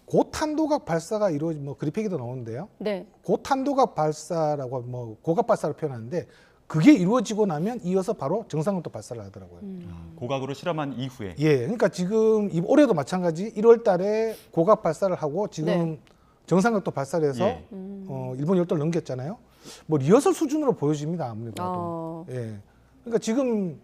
고탄도각 발사가 이루어진 뭐 그래픽에도 나오는데요. 네. 고탄도각 발사라고 뭐 고각 발사로 표현하는데 그게 이루어지고 나면 이어서 바로 정상각도 발사를 하더라고요. 고각으로 실험한 이후에. 예, 그러니까 지금 올해도 마찬가지 1월 달에 고각 발사를 하고 지금 네. 정상각도 발사를 해서 예. 일본 열도를 넘겼잖아요. 뭐 리허설 수준으로 보여집니다. 아무리 봐도. 예. 그러니까 지금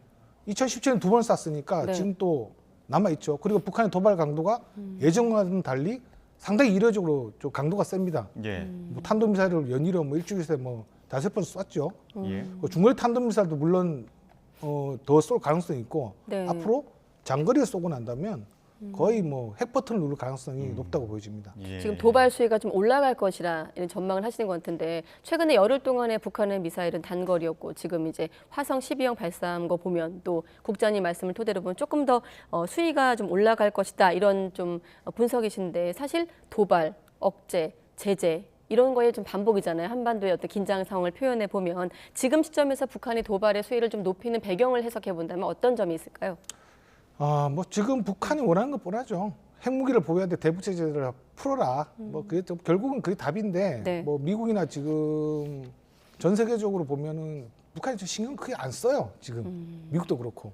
2017년 두 번 쐈으니까 네. 지금 또 남아 있죠. 그리고 북한의 도발 강도가 예전과는 달리 상당히 이례적으로 좀 강도가 셉니다. 예. 뭐 탄도미사일을 연이어 뭐 일주일에 뭐 5번 쐈죠. 예. 중거리 탄도미사일도 물론 더 쏠 가능성이 있고 네. 앞으로 장거리에 쏘고 난다면 거의 뭐 핵 버튼을 누를 가능성이 높다고 보여집니다. 예. 지금 도발 수위가 좀 올라갈 것이라 이런 전망을 하시는 것 같은데 최근에 열흘 동안에 북한의 미사일은 단거리였고 지금 이제 화성 12형 발사한 거 보면 또 국장님 말씀을 토대로 보면 조금 더 수위가 좀 올라갈 것이다 이런 좀 분석이신데 사실 도발, 억제, 제재 이런 거에 좀 반복이잖아요. 한반도의 어떤 긴장 상황을 표현해 보면 지금 시점에서 북한이 도발의 수위를 좀 높이는 배경을 해석해 본다면 어떤 점이 있을까요? 아, 뭐 지금 북한이 원하는 것 뻔하죠. 핵무기를 보유해야 돼. 대북 제재를 풀어라. 뭐 그게 좀 결국은 그게 답인데 네. 뭐 미국이나 지금 전 세계적으로 보면은 북한이 좀 신경 크게 안 써요. 지금 미국도 그렇고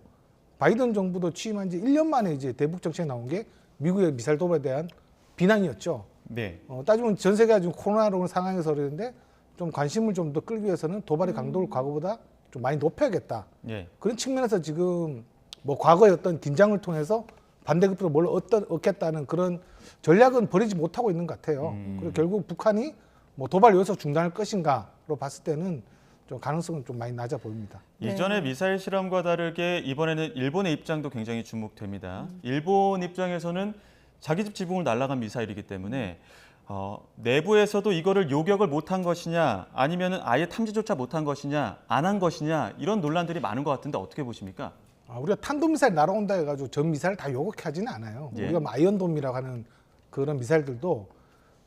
바이든 정부도 취임한 지 1년 만에 이제 대북 정책이 나온 게 미국의 미사일 도발에 대한 비난이었죠. 네. 따지면 전 세계가 지금 코로나로 상황에서 그러는데 좀 관심을 좀 더 끌기 위해서는 도발의 강도를 과거보다 좀 많이 높여야겠다. 예. 그런 측면에서 지금 뭐 과거의 어떤 긴장을 통해서 반대급부로 뭘 얻겠다는 그런 전략은 버리지 못하고 있는 것 같아요. 그리고 결국 북한이 뭐 도발 여기서 중단할 것인가로 봤을 때는 좀 가능성은 좀 많이 낮아 보입니다. 이전의 미사일 실험과 다르게 이번에는 일본의 입장도 굉장히 주목됩니다. 일본 입장에서는 자기 집 지붕을 날아간 미사일이기 때문에 내부에서도 이거를 요격을 못한 것이냐 아니면 아예 탐지조차 못한 것이냐 안 한 것이냐 이런 논란들이 많은 것 같은데 어떻게 보십니까? 우리가 탄도미사일 날아온다 해가지고 전 미사일 다 요격하지는 않아요. 예. 우리가 뭐 아이언돔이라고 하는 그런 미사일들도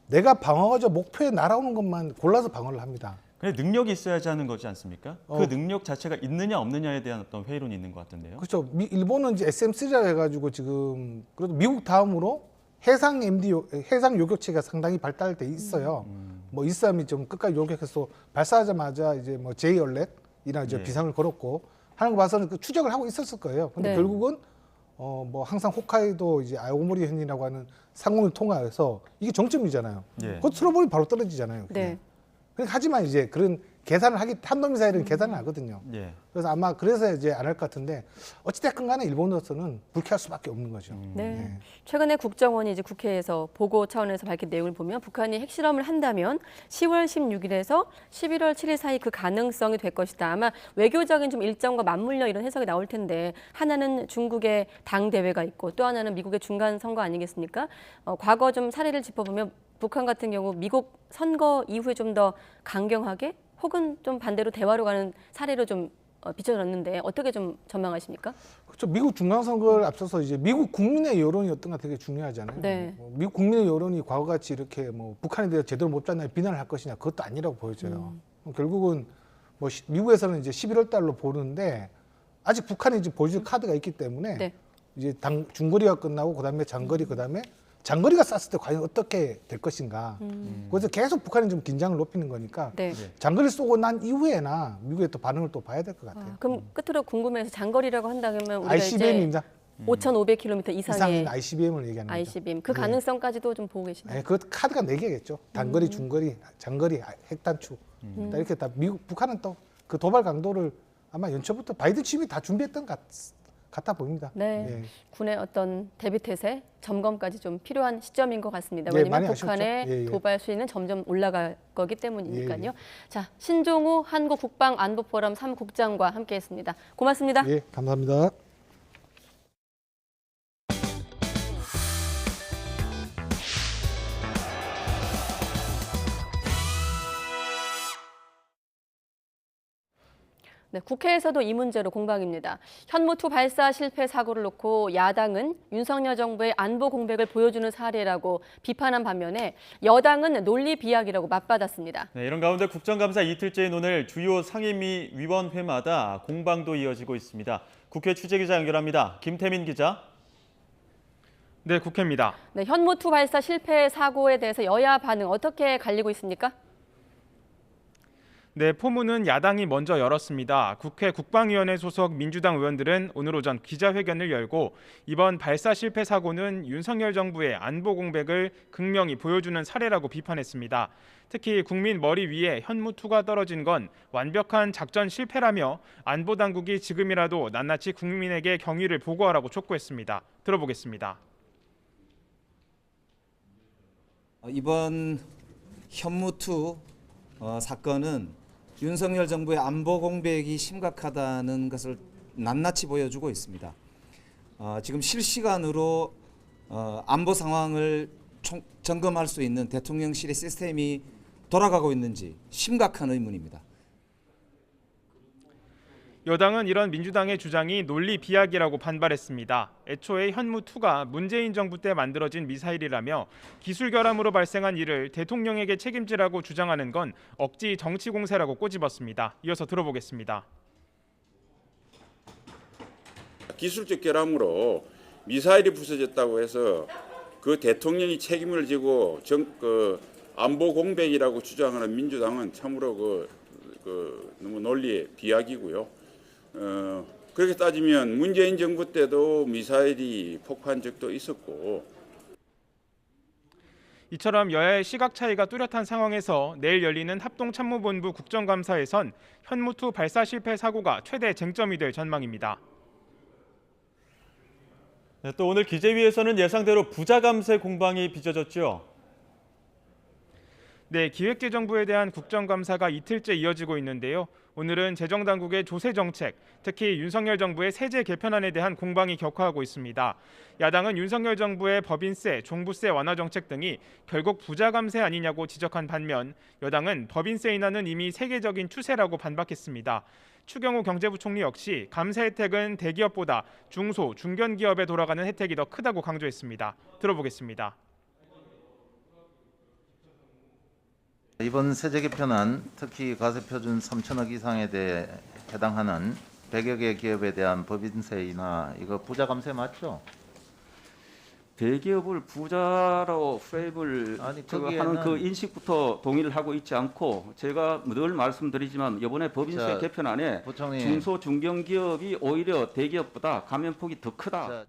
내가 방어하자 목표에 날아오는 것만 골라서 방어를 합니다. 근데 능력이 있어야지 하는 거지 않습니까? 그 능력 자체가 있느냐 없느냐에 대한 어떤 회의론이 있는 것 같은데요. 그렇죠. 일본은 이제 SM3라고 해가지고 지금 그래도 미국 다음으로 해상 요격체가 상당히 발달돼 있어요. 뭐 이스라엘이 좀 끝까지 요격해서 발사하자마자 이제 뭐 J-얼렛이나 이제 예. 비상을 걸었고 하는 거 봐서는 그 추적을 하고 있었을 거예요. 근데 네. 결국은 뭐 항상 홋카이도 이제 아오모리 현이라고 하는 상공을 통과해서 이게 정점이잖아요. 예. 그거 틀어보면 바로 떨어지잖아요. 그냥. 네. 하지만 이제 그런 계산을 탄도미사일은 계산을 하거든요. 예. 그래서 아마 그래서 이제 안 할 것 같은데 어찌됐건 간에 일본으로서는 불쾌할 수밖에 없는 거죠. 네. 최근에 국정원이 이제 국회에서 보고 차원에서 밝힌 내용을 보면 북한이 핵실험을 한다면 10월 16일에서 11월 7일 사이 그 가능성이 될 것이다. 아마 외교적인 좀 일정과 맞물려 이런 해석이 나올 텐데 하나는 중국의 당 대회가 있고 또 하나는 미국의 중간 선거 아니겠습니까? 과거 좀 사례를 짚어보면 북한 같은 경우 미국 선거 이후에 좀 더 강경하게 혹은 좀 반대로 대화로 가는 사례로 좀 비춰졌는데 어떻게 좀 전망하십니까? 그렇죠. 미국 중간선거를 앞서서 이제 미국 국민의 여론이 어떤가 되게 중요하잖아요. 네. 미국 국민의 여론이 과거같이 이렇게 뭐 북한에 대해서 제대로 못 잡나 비난을 할 것이냐 그것도 아니라고 보여져요. 결국은 뭐 미국에서는 이제 11월 달로 보는데 아직 북한이 이제 보여줄 카드가 있기 때문에 네. 이제 중거리가 끝나고 그다음에 장거리 그다음에 장거리가 쐈을 때 과연 어떻게 될 것인가. 그래서 계속 북한이 좀 긴장을 높이는 거니까 네. 장거리 쏘고 난 이후에나 미국의 또 반응을 또 봐야 될 것 같아요. 그럼 끝으로 궁금해서 장거리라고 한다면 우리가 ICBM입니다. 이제 5,500km 이상의 이상인 ICBM을 얘기하는 거죠. ICBM 그 네. 가능성까지도 좀 보고 계시나요? 네, 그 카드가 4개겠죠. 단거리, 중거리, 장거리, 핵단추. 이렇게 다 북한은 또 그 도발 강도를 아마 연초부터 바이든 취임이 다 준비했던 같아 보입니다. 네. 예. 군의 어떤 대비 태세 점검까지 좀 필요한 시점인 것 같습니다. 예, 왜냐하면 많이 아쉽죠. 북한의 예, 예. 도발 수위는 점점 올라갈 거기 때문이니까요. 예, 예. 자, 신종우 한국국방안보포럼 3국장과 함께했습니다. 고맙습니다. 예, 감사합니다. 네, 국회에서도 이 문제로 공방입니다. 현무2 발사 실패 사고를 놓고 야당은 윤석열 정부의 안보 공백을 보여주는 사례라고 비판한 반면에 여당은 논리 비약이라고 맞받았습니다. 네, 이런 가운데 국정감사 이틀째인 오늘 주요 상임위 위원회마다 공방도 이어지고 있습니다. 국회 취재기자 연결합니다. 김태민 기자. 네, 국회입니다. 네, 현무2 발사 실패 사고에 대해서 여야 반응 어떻게 갈리고 있습니까? 네, 포문은 야당이 먼저 열었습니다. 국회 국방위원회 소속 민주당 의원들은 오늘 오전 기자회견을 열고 이번 발사 실패 사고는 윤석열 정부의 안보 공백을 극명히 보여주는 사례라고 비판했습니다. 특히 국민 머리 위에 현무2가 떨어진 건 완벽한 작전 실패라며 안보 당국이 지금이라도 낱낱이 국민에게 경위를 보고하라고 촉구했습니다. 들어보겠습니다. 이번 현무2 사건은 윤석열 정부의 안보 공백이 심각하다는 것을 낱낱이 보여주고 있습니다. 지금 실시간으로 안보 상황을 점검할 수 있는 대통령실의 시스템이 돌아가고 있는지 심각한 의문입니다. 여당은 이런 민주당의 주장이 논리 비약이라고 반발했습니다. 애초에 현무2가 문재인 정부 때 만들어진 미사일이라며 기술 결함으로 발생한 일을 대통령에게 책임지라고 주장하는 건 억지 정치 공세라고 꼬집었습니다. 이어서 들어보겠습니다. 기술적 결함으로 미사일이 부서졌다고 해서 그 대통령이 책임을 지고 안보 공백이라고 주장하는 민주당은 참으로 너무 논리의 비약이고요. 그렇게 따지면 문재인 정부 때도 미사일이 폭파한 적도 있었고 이처럼 여야의 시각 차이가 뚜렷한 상황에서 내일 열리는 합동참모본부 국정감사에선 현무2 발사 실패 사고가 최대 쟁점이 될 전망입니다. 네, 또 오늘 기재위에서는 예상대로 부자 감세 공방이 빚어졌죠. 네, 기획재정부에 대한 국정감사가 이틀째 이어지고 있는데요. 오늘은 재정당국의 조세 정책, 특히 윤석열 정부의 세제 개편안에 대한 공방이 격화하고 있습니다. 야당은 윤석열 정부의 법인세, 종부세 완화 정책 등이 결국 부자 감세 아니냐고 지적한 반면 여당은 법인세 인하는 이미 세계적인 추세라고 반박했습니다. 추경호 경제부총리 역시 감세 혜택은 대기업보다 중소, 중견기업에 돌아가는 혜택이 더 크다고 강조했습니다. 들어보겠습니다. 이번 세제 개편안, 특히 과세표준 3천억 이상에 대해 해당하는 100여 개 기업에 대한 법인세 인하, 이거 부자 감세 맞죠? 대기업을 부자로 프레임을 하는 그 인식부터 동의를 하고 있지 않고, 제가 늘 말씀드리지만 이번에 법인세 개편안에 부총리, 중소 중견기업이 오히려 대기업보다 감면폭이 더 크다.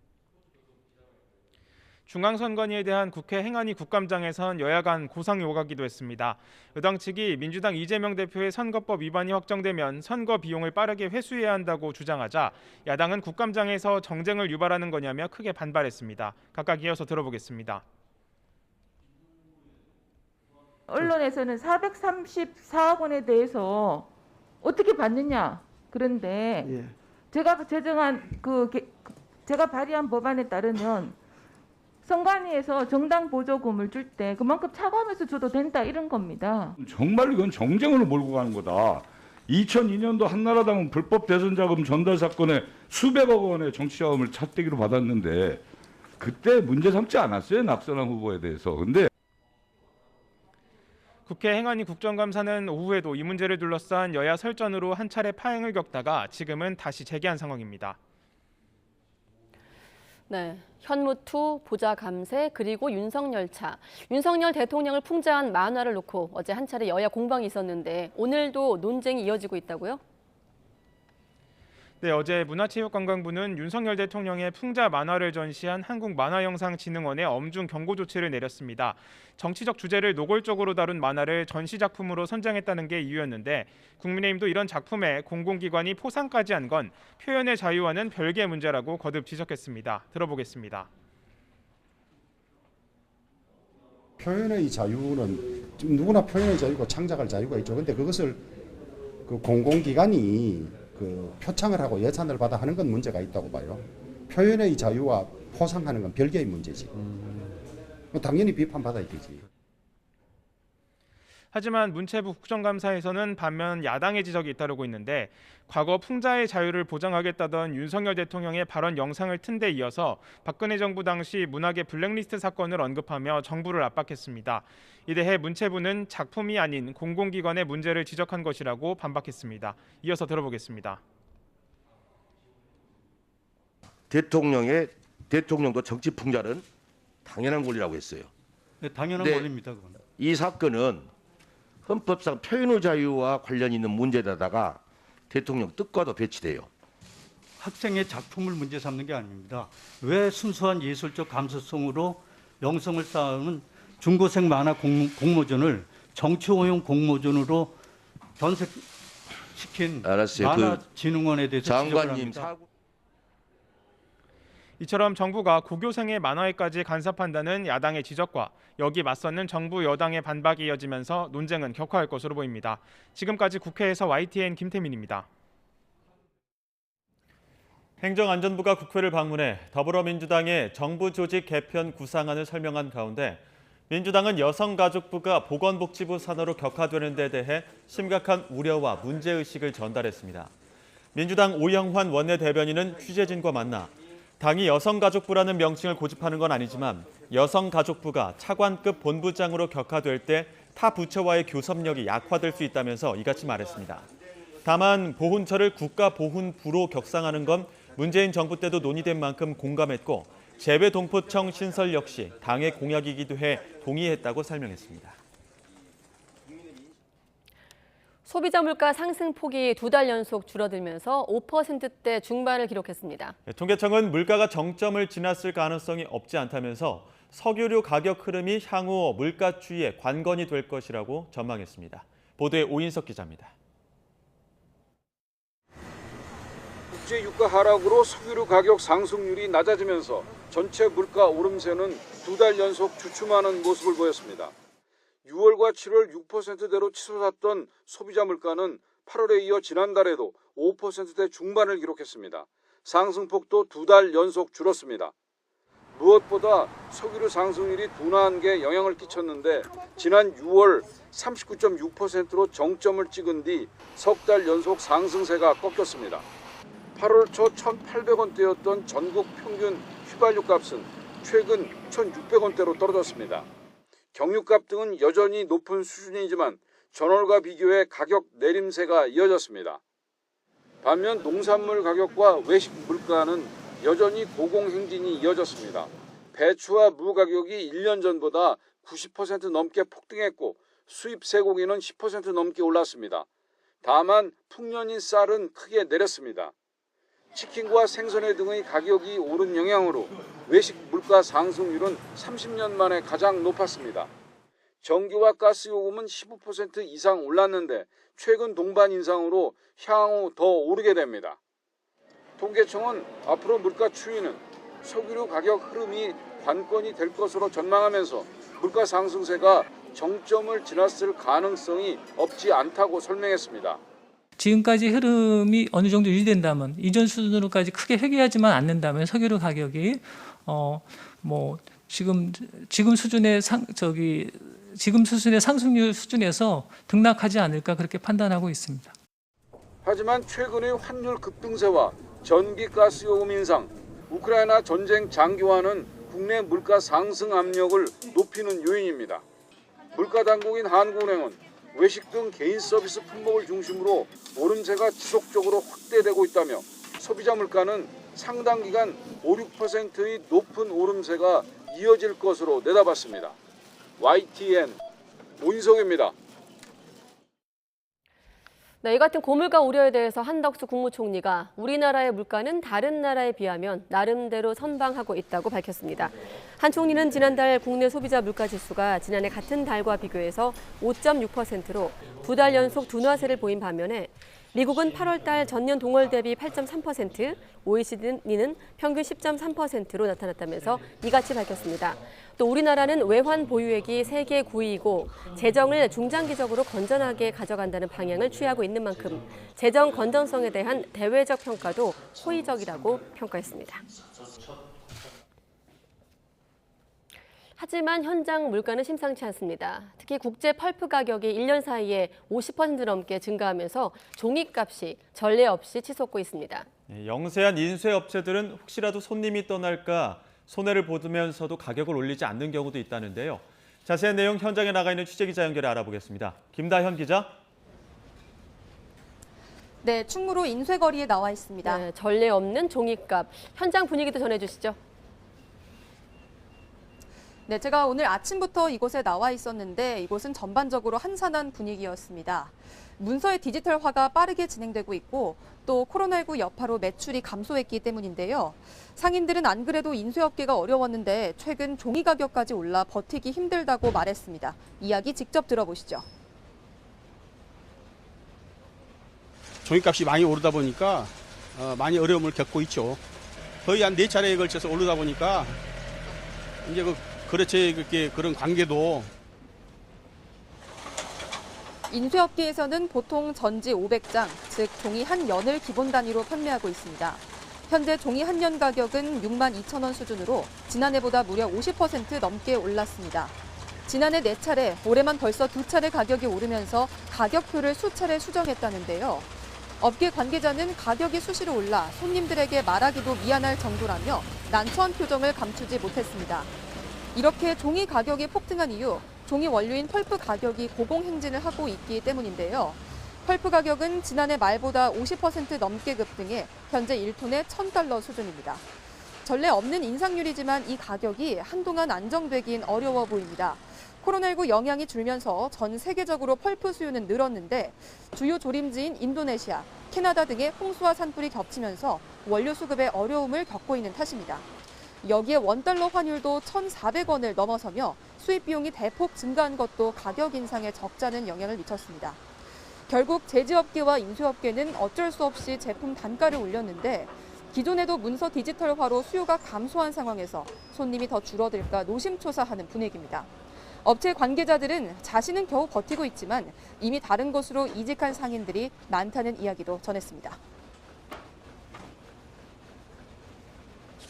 중앙선관위에 대한 국회 행안위 국감장에선 여야 간 고상이 오가기도 했습니다. 여당 측이 민주당 이재명 대표의 선거법 위반이 확정되면 선거 비용을 빠르게 회수해야 한다고 주장하자 야당은 국감장에서 정쟁을 유발하는 거냐며 크게 반발했습니다. 각각 이어서 들어보겠습니다. 언론에서는 434억 원에 대해서 어떻게 받느냐. 그런데 제가 제가 발의한 법안에 따르면 선관위에서 정당 보조금을 줄 때 그만큼 차감해서 줘도 된다 이런 겁니다. 정말 이건 정쟁으로 몰고 가는 거다. 2002년도 한나라당은 불법 대선 자금 전달 사건에 수백억 원의 정치자금을 차떼기로 받았는데 그때 문제 삼지 않았어요, 낙선한 후보에 대해서. 근데 국회 행안위 국정감사는 오후에도 이 문제를 둘러싼 여야 설전으로 한 차례 파행을 겪다가 지금은 다시 재개한 상황입니다. 네, 현무투, 보좌감세, 그리고 윤석열차. 윤석열 대통령을 풍자한 만화를 놓고 어제 한 차례 여야 공방이 있었는데 오늘도 논쟁이 이어지고 있다고요? 네, 어제 문화체육관광부는 윤석열 대통령의 풍자 만화를 전시한 한국만화영상진흥원에 엄중 경고 조치를 내렸습니다. 정치적 주제를 노골적으로 다룬 만화를 전시 작품으로 선정했다는 게 이유였는데 국민의힘도 이런 작품에 공공기관이 포상까지 한 건 표현의 자유와는 별개의 문제라고 거듭 지적했습니다. 들어보겠습니다. 표현의 자유는 누구나 표현의 자유고 창작할 자유가 있죠. 근데 그것을 그 공공기관이 그 표창을 하고 예산을 받아 하는 건 문제가 있다고 봐요. 표현의 자유와 포상하는 건 별개의 문제지. 당연히 비판받아야 되지. 하지만 문체부 국정감사에서는 반면 야당의 지적이 잇따르고 있는데 과거 풍자의 자유를 보장하겠다던 윤석열 대통령의 발언 영상을 튼 데 이어서 박근혜 정부 당시 문학의 블랙리스트 사건을 언급하며 정부를 압박했습니다. 이에 대해 문체부는 작품이 아닌 공공기관의 문제를 지적한 것이라고 반박했습니다. 이어서 들어보겠습니다. 대통령도 정치 풍자는 당연한 권리라고 했어요. 네, 당연한 권리입니다. 그건. 이 사건은 헌법상 표현의 자유와 관련 있는 문제에다가 대통령 뜻과도 배치돼요. 학생의 작품을 문제 삼는 게 아닙니다. 왜 순수한 예술적 감수성으로 영성을 쌓은 중고생 만화 공모전을 정치호용 공모전으로 변색시킨 만화진흥원에 대해서 장관님 지적을 이처럼 정부가 고교생의 만화에까지 간섭한다는 야당의 지적과 여기 맞서는 정부 여당의 반박이 이어지면서 논쟁은 격화할 것으로 보입니다. 지금까지 국회에서 YTN 김태민입니다. 행정안전부가 국회를 방문해 더불어민주당의 정부 조직 개편 구상안을 설명한 가운데 민주당은 여성가족부가 보건복지부 산하로 격화되는 데 대해 심각한 우려와 문제의식을 전달했습니다. 민주당 오영환 원내대변인은 취재진과 만나 당이 여성가족부라는 명칭을 고집하는 건 아니지만 여성가족부가 차관급 본부장으로 격화될 때 타 부처와의 교섭력이 약화될 수 있다면서 이같이 말했습니다. 다만 보훈처를 국가보훈부로 격상하는 건 문재인 정부 때도 논의된 만큼 공감했고 재외동포청 신설 역시 당의 공약이기도 해 동의했다고 설명했습니다. 소비자 물가 상승폭이 2달 연속 줄어들면서 5%대 중반을 기록했습니다. 통계청은 물가가 정점을 지났을 가능성이 없지 않다면서 석유류 가격 흐름이 향후 물가 추이의 관건이 될 것이라고 전망했습니다. 보도에 오인석 기자입니다. 국제 유가 하락으로 석유류 가격 상승률이 낮아지면서 전체 물가 오름세는 2달 연속 주춤하는 모습을 보였습니다. 6월과 7월 6%대로 치솟았던 소비자 물가는 8월에 이어 지난달에도 5%대 중반을 기록했습니다. 상승폭도 2달 연속 줄었습니다. 무엇보다 석유류 상승률이 둔화한 게 영향을 끼쳤는데 지난 6월 39.6%로 정점을 찍은 뒤 석 달 연속 상승세가 꺾였습니다. 8월 초 1,800원대였던 전국 평균 휘발유 값은 최근 1,600원대로 떨어졌습니다. 경유값 등은 여전히 높은 수준이지만 전월과 비교해 가격 내림세가 이어졌습니다. 반면 농산물 가격과 외식 물가는 여전히 고공행진이 이어졌습니다. 배추와 무 가격이 1년 전보다 90% 넘게 폭등했고 수입 쇠고기는 10% 넘게 올랐습니다. 다만 풍년인 쌀은 크게 내렸습니다. 치킨과 생선회 등의 가격이 오른 영향으로 외식 물가 상승률은 30년 만에 가장 높았습니다. 전기와 가스 요금은 15% 이상 올랐는데 최근 동반 인상으로 향후 더 오르게 됩니다. 통계청은 앞으로 물가 추이는 석유류 가격 흐름이 관건이 될 것으로 전망하면서 물가 상승세가 정점을 지났을 가능성이 없지 않다고 설명했습니다. 지금까지 흐름이 어느 정도 유지된다면 이전 수준으로까지 크게 회귀하지만 않는다면 석유류 가격이 지금 수준의 지금 수준의 상승률 수준에서 등락하지 않을까 그렇게 판단하고 있습니다. 하지만 최근의 환율 급등세와 전기 가스 요금 인상, 우크라이나 전쟁 장기화는 국내 물가 상승 압력을 높이는 요인입니다. 물가 당국인 한국은행은 외식 등 개인 서비스 품목을 중심으로 오름세가 지속적으로 확대되고 있다며 소비자 물가는 상당 기간 5~6%의 높은 오름세가 이어질 것으로 내다봤습니다. YTN 문석입니다. 네, 이 같은 고물가 우려에 대해서 한덕수 국무총리가 우리나라의 물가는 다른 나라에 비하면 나름대로 선방하고 있다고 밝혔습니다. 한 총리는 지난달 국내 소비자 물가지수가 지난해 같은 달과 비교해서 5.6%로 2달 연속 둔화세를 보인 반면에 미국은 8월 달 전년 동월 대비 8.3%, OECD는 평균 10.3%로 나타났다면서 이같이 밝혔습니다. 또 우리나라는 외환 보유액이 세계 9위이고 재정을 중장기적으로 건전하게 가져간다는 방향을 취하고 있는 만큼 재정 건전성에 대한 대외적 평가도 호의적이라고 평가했습니다. 하지만 현장 물가는 심상치 않습니다. 특히 국제 펄프 가격이 1년 사이에 50% 넘게 증가하면서 종이값이 전례 없이 치솟고 있습니다. 영세한 인쇄 업체들은 혹시라도 손님이 떠날까 손해를 보면서도 가격을 올리지 않는 경우도 있다는데요. 자세한 내용 현장에 나가 있는 취재기자 연결해 알아보겠습니다. 김다현 기자. 네, 충무로 인쇄거리에 나와 있습니다. 네, 전례 없는 종이값. 현장 분위기도 전해주시죠. 네, 제가 오늘 아침부터 이곳에 나와 있었는데 이곳은 전반적으로 한산한 분위기였습니다. 문서의 디지털화가 빠르게 진행되고 있고 또 코로나19 여파로 매출이 감소했기 때문인데요. 상인들은 안 그래도 인쇄업계가 어려웠는데 최근 종이 가격까지 올라 버티기 힘들다고 말했습니다. 이야기 직접 들어보시죠. 종이값이 많이 오르다 보니까 많이 어려움을 겪고 있죠. 거의 한 4차례에 걸쳐서 오르다 보니까 이제 거래처의 그런 관계도 인쇄업계에서는 보통 전지 500장, 즉 종이 한 연을 기본 단위로 판매하고 있습니다. 현재 종이 한 연 가격은 62,000원 수준으로 지난해보다 무려 50% 넘게 올랐습니다. 지난해 4차례, 올해만 벌써 2차례 가격이 오르면서 가격표를 수차례 수정했다는데요. 업계 관계자는 가격이 수시로 올라 손님들에게 말하기도 미안할 정도라며 난처한 표정을 감추지 못했습니다. 이렇게 종이 가격이 폭등한 이유, 종이 원료인 펄프 가격이 고공행진을 하고 있기 때문인데요. 펄프 가격은 지난해 말보다 50% 넘게 급등해 현재 1톤에 $1,000 수준입니다. 전례 없는 인상률이지만 이 가격이 한동안 안정되긴 어려워 보입니다. 코로나19 영향이 줄면서 전 세계적으로 펄프 수요는 늘었는데 주요 조림지인 인도네시아, 캐나다 등의 홍수와 산불이 겹치면서 원료 수급에 어려움을 겪고 있는 탓입니다. 여기에 원달러 환율도 1,400원을 넘어서며 수입 비용이 대폭 증가한 것도 가격 인상에 적잖은 영향을 미쳤습니다. 결국 제지업계와 인쇄업계는 어쩔 수 없이 제품 단가를 올렸는데 기존에도 문서 디지털화로 수요가 감소한 상황에서 손님이 더 줄어들까 노심초사하는 분위기입니다. 업체 관계자들은 자신은 겨우 버티고 있지만 이미 다른 곳으로 이직한 상인들이 많다는 이야기도 전했습니다.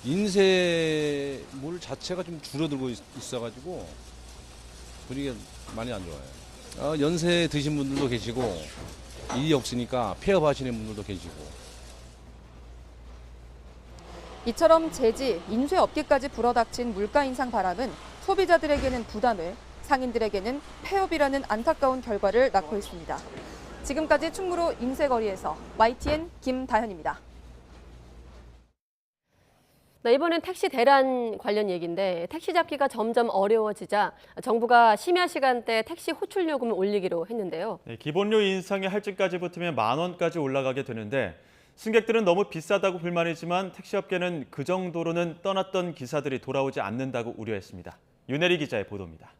인쇄물 자체가 좀 줄어들고 있어가지고 분위기가 많이 안 좋아요. 연세 드신 분들도 계시고 일이 없으니까 폐업하시는 분들도 계시고. 이처럼 제지, 인쇄업계까지 불어닥친 물가 인상 바람은 소비자들에게는 부담을, 상인들에게는 폐업이라는 안타까운 결과를 낳고 있습니다. 지금까지 충무로 인쇄거리에서 YTN 김다현입니다. 네, 이번엔 택시 대란 관련 얘기인데 택시 잡기가 점점 어려워지자 정부가 심야 시간대 택시 호출 요금을 올리기로 했는데요. 네, 기본료 인상에 할증까지 붙으면 $10,000까지 올라가게 되는데 승객들은 너무 비싸다고 불만이지만 택시업계는 그 정도로는 떠났던 기사들이 돌아오지 않는다고 우려했습니다. 윤혜리 기자의 보도입니다.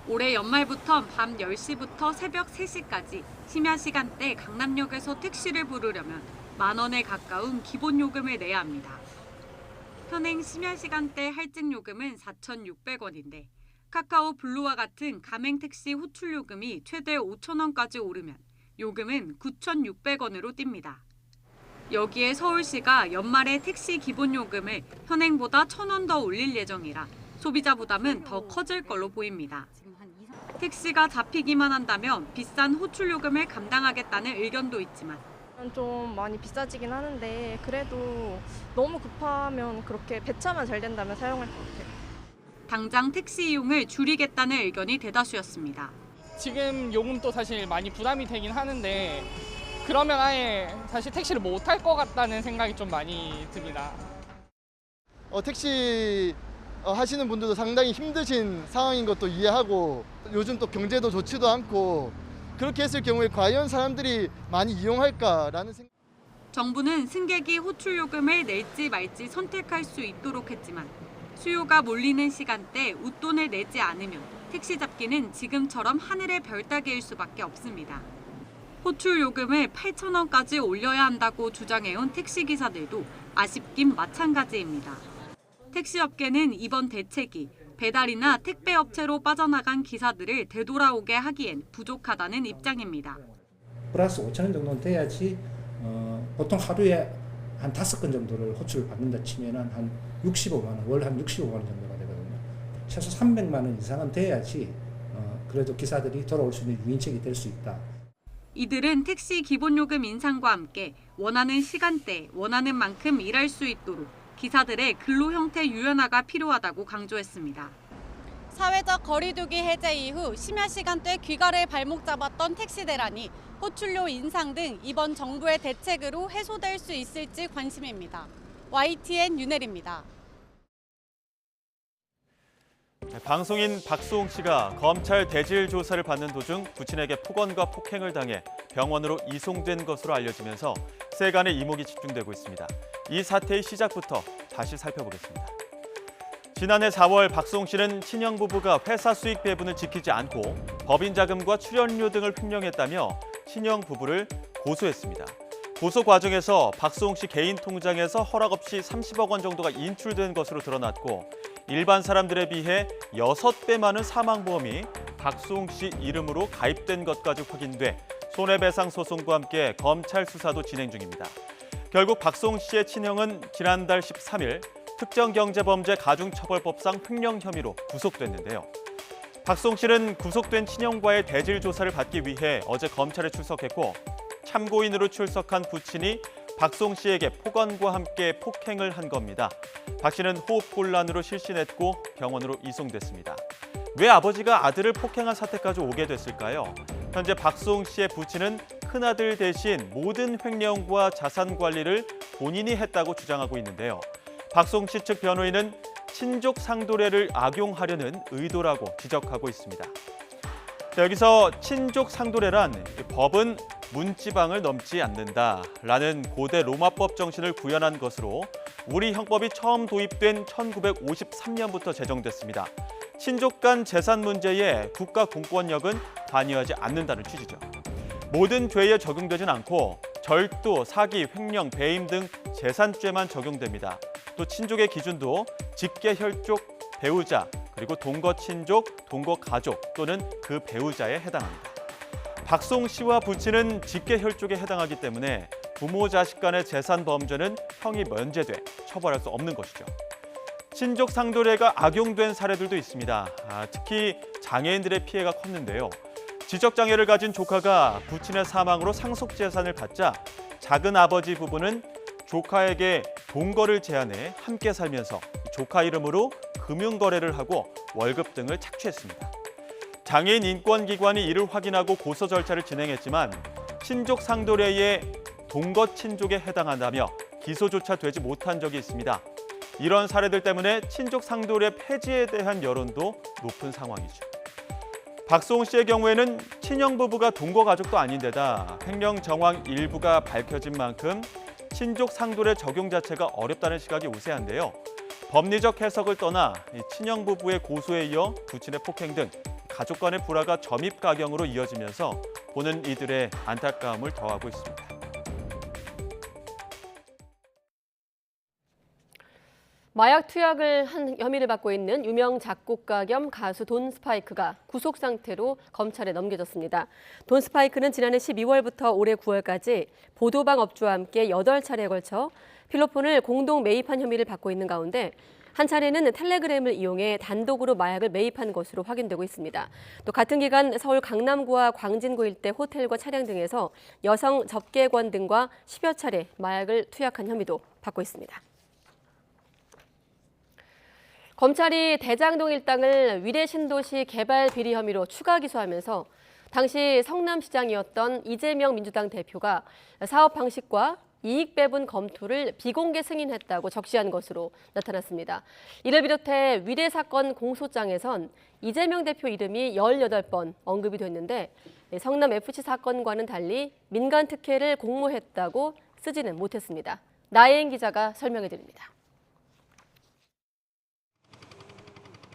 올해 연말부터 밤 10시부터 새벽 3시까지 심야 시간대 강남역에서 택시를 부르려면 $10,000에 가까운 기본 요금을 내야 합니다. 현행 심야 시간대 할증 요금은 4,600원인데 카카오 블루와 같은 가맹 택시 호출 요금이 최대 5,000원까지 오르면 요금은 9,600원으로 뜁니다. 여기에 서울시가 연말에 택시 기본 요금을 현행보다 1,000원 더 올릴 예정이라 소비자 부담은 더 커질 걸로 보입니다. 택시가 잡히기만 한다면 비싼 호출 요금을 감당하겠다는 의견도 있지만 좀 많이 비싸지긴 하는데 그래도 너무 급하면 그렇게 배차만 잘 된다면 사용할 것 같아요. 당장 택시 이용을 줄이겠다는 의견이 대다수였습니다. 지금 요금도 사실 많이 부담이 되긴 하는데 그러면 아예 사실 택시를 못 탈 것 같다는 생각이 좀 많이 듭니다. 택시 하시는 분들도 상당히 힘드신 상황인 것도 이해하고 요즘 또 경제도 좋지도 않고 그렇게 했을 경우에 과연 사람들이 많이 이용할까라는 생각. 정부는 승객이 호출 요금을 낼지 말지 선택할 수 있도록 했지만 수요가 몰리는 시간대 웃돈을 내지 않으면 택시 잡기는 지금처럼 하늘의 별 따기일 수밖에 없습니다. 호출 요금을 8,000원까지 올려야 한다고 주장해온 택시기사들도 아쉽긴 마찬가지입니다. 택시업계는 이번 대책이 배달이나 택배업체로 빠져나간 기사들을 되돌아오게 하기엔 부족하다는 입장입니다. 플러스 5,000원 정도는 돼야지 보통 하루에 한 5건 정도를 호출을 받는다 치면은 한 65만 원, 월 한 65만 원 정도가 되거든요. 최소 300만 원 이상은 돼야지 그래도 기사들이 돌아올 수 있는 유인책이 될 수 있다. 이들은 택시 기본요금 인상과 함께 원하는 시간대, 원하는 만큼 일할 수 있도록 기사들의 근로 형태 유연화가 필요하다고 강조했습니다. 사회적 거리두기 해제 이후 심야 시간대 귀가를 발목 잡았던 택시 대란이 호출료 인상 등 이번 정부의 대책으로 해소될 수 있을지 관심입니다. YTN 윤혜리입니다. 방송인 박수홍 씨가 검찰 대질 조사를 받는 도중 부친에게 폭언과 폭행을 당해 병원으로 이송된 것으로 알려지면서 세간의 이목이 집중되고 있습니다. 이 사태의 시작부터 다시 살펴보겠습니다. 지난해 4월 박수홍 씨는 친형 부부가 회사 수익 배분을 지키지 않고 법인 자금과 출연료 등을 횡령했다며 친형 부부를 고소했습니다. 고소 과정에서 박수홍 씨 개인 통장에서 허락 없이 30억 원 정도가 인출된 것으로 드러났고 일반 사람들에 비해 6배 많은 사망보험이 박수홍 씨 이름으로 가입된 것까지 확인돼 손해배상 소송과 함께 검찰 수사도 진행 중입니다. 결국 박수홍 씨의 친형은 지난달 13일 특정경제범죄 가중처벌법상 횡령 혐의로 구속됐는데요. 박수홍 씨는 구속된 친형과의 대질 조사를 받기 위해 어제 검찰에 출석했고 참고인으로 출석한 부친이 박수홍 씨에게 폭언과 함께 폭행을 한 겁니다. 박 씨는 호흡곤란으로 실신했고 병원으로 이송됐습니다. 왜 아버지가 아들을 폭행한 사태까지 오게 됐을까요? 현재 박수홍 씨의 부친은 큰아들 대신 모든 횡령과 자산 관리를 본인이 했다고 주장하고 있는데요. 박수홍 씨 측 변호인은 친족 상도례를 악용하려는 의도라고 지적하고 있습니다. 자, 여기서 친족 상도례란 법은 문지방을 넘지 않는다라는 고대 로마법 정신을 구현한 것으로 우리 형법이 처음 도입된 1953년부터 제정됐습니다. 친족 간 재산 문제에 국가 공권력은 관여하지 않는다는 취지죠. 모든 죄에 적용되진 않고 절도, 사기, 횡령, 배임 등 재산죄만 적용됩니다. 또 친족의 기준도 직계혈족, 배우자, 그리고 동거친족, 동거가족 또는 그 배우자에 해당합니다. 박수홍 씨와 부친은 직계혈족에 해당하기 때문에 부모 자식 간의 재산 범죄는 형이 면제돼 처벌할 수 없는 것이죠. 친족 상도례가 악용된 사례들도 있습니다. 특히 장애인들의 피해가 컸는데요. 지적장애를 가진 조카가 부친의 사망으로 상속재산을 받자 작은 아버지 부부는 조카에게 동거를 제안해 함께 살면서 조카 이름으로 금융거래를 하고 월급 등을 착취했습니다. 장애인 인권기관이 이를 확인하고 고소 절차를 진행했지만 친족 상도례의 동거 친족에 해당한다며 기소조차 되지 못한 적이 있습니다. 이런 사례들 때문에 친족 상도례 폐지에 대한 여론도 높은 상황이죠. 박수홍 씨의 경우에는 친형 부부가 동거 가족도 아닌데다 횡령 정황 일부가 밝혀진 만큼 친족 상도례 적용 자체가 어렵다는 시각이 우세한데요. 법리적 해석을 떠나 친형 부부의 고소에 이어 부친의 폭행 등 가족 간의 불화가 점입가경으로 이어지면서 보는 이들의 안타까움을 더하고 있습니다. 마약 투약을 한 혐의를 받고 있는 유명 작곡가 겸 가수 돈 스파이크가 구속 상태로 검찰에 넘겨졌습니다. 돈 스파이크는 지난해 12월부터 올해 9월까지 보도방 업주와 함께 8차례에 걸쳐 필로폰을 공동 매입한 혐의를 받고 있는 가운데 한 차례는 텔레그램을 이용해 단독으로 마약을 매입한 것으로 확인되고 있습니다. 또 같은 기간 서울 강남구와 광진구 일대 호텔과 차량 등에서 여성 접객원 등과 10여 차례 마약을 투약한 혐의도 받고 있습니다. 검찰이 대장동 일당을 위례 신도시 개발 비리 혐의로 추가 기소하면서 당시 성남시장이었던 이재명 민주당 대표가 사업 방식과 이익 배분 검토를 비공개 승인했다고 적시한 것으로 나타났습니다. 이를 비롯해 위례 사건 공소장에선 이재명 대표 이름이 18번 언급이 됐는데 성남FC 사건과는 달리 민간 특혜를 공모했다고 쓰지는 못했습니다. 나혜인 기자가 설명해 드립니다.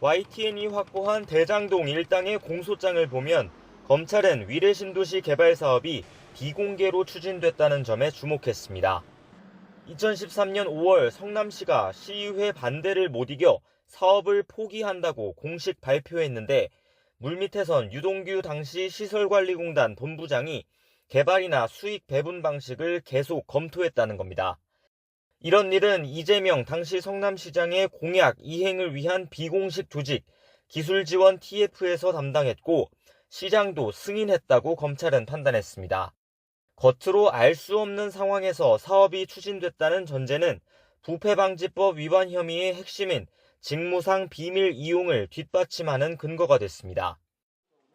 YTN이 확보한 대장동 일당의 공소장을 보면 검찰은 위례 신도시 개발 사업이 비공개로 추진됐다는 점에 주목했습니다. 2013년 5월 성남시가 시의회 반대를 못 이겨 사업을 포기한다고 공식 발표했는데 물밑에선 유동규 당시 시설관리공단 본부장이 개발이나 수익 배분 방식을 계속 검토했다는 겁니다. 이런 일은 이재명 당시 성남시장의 공약 이행을 위한 비공식 조직 기술지원 TF에서 담당했고 시장도 승인했다고 검찰은 판단했습니다. 겉으로 알 수 없는 상황에서 사업이 추진됐다는 전제는 부패방지법 위반 혐의의 핵심인 직무상 비밀 이용을 뒷받침하는 근거가 됐습니다.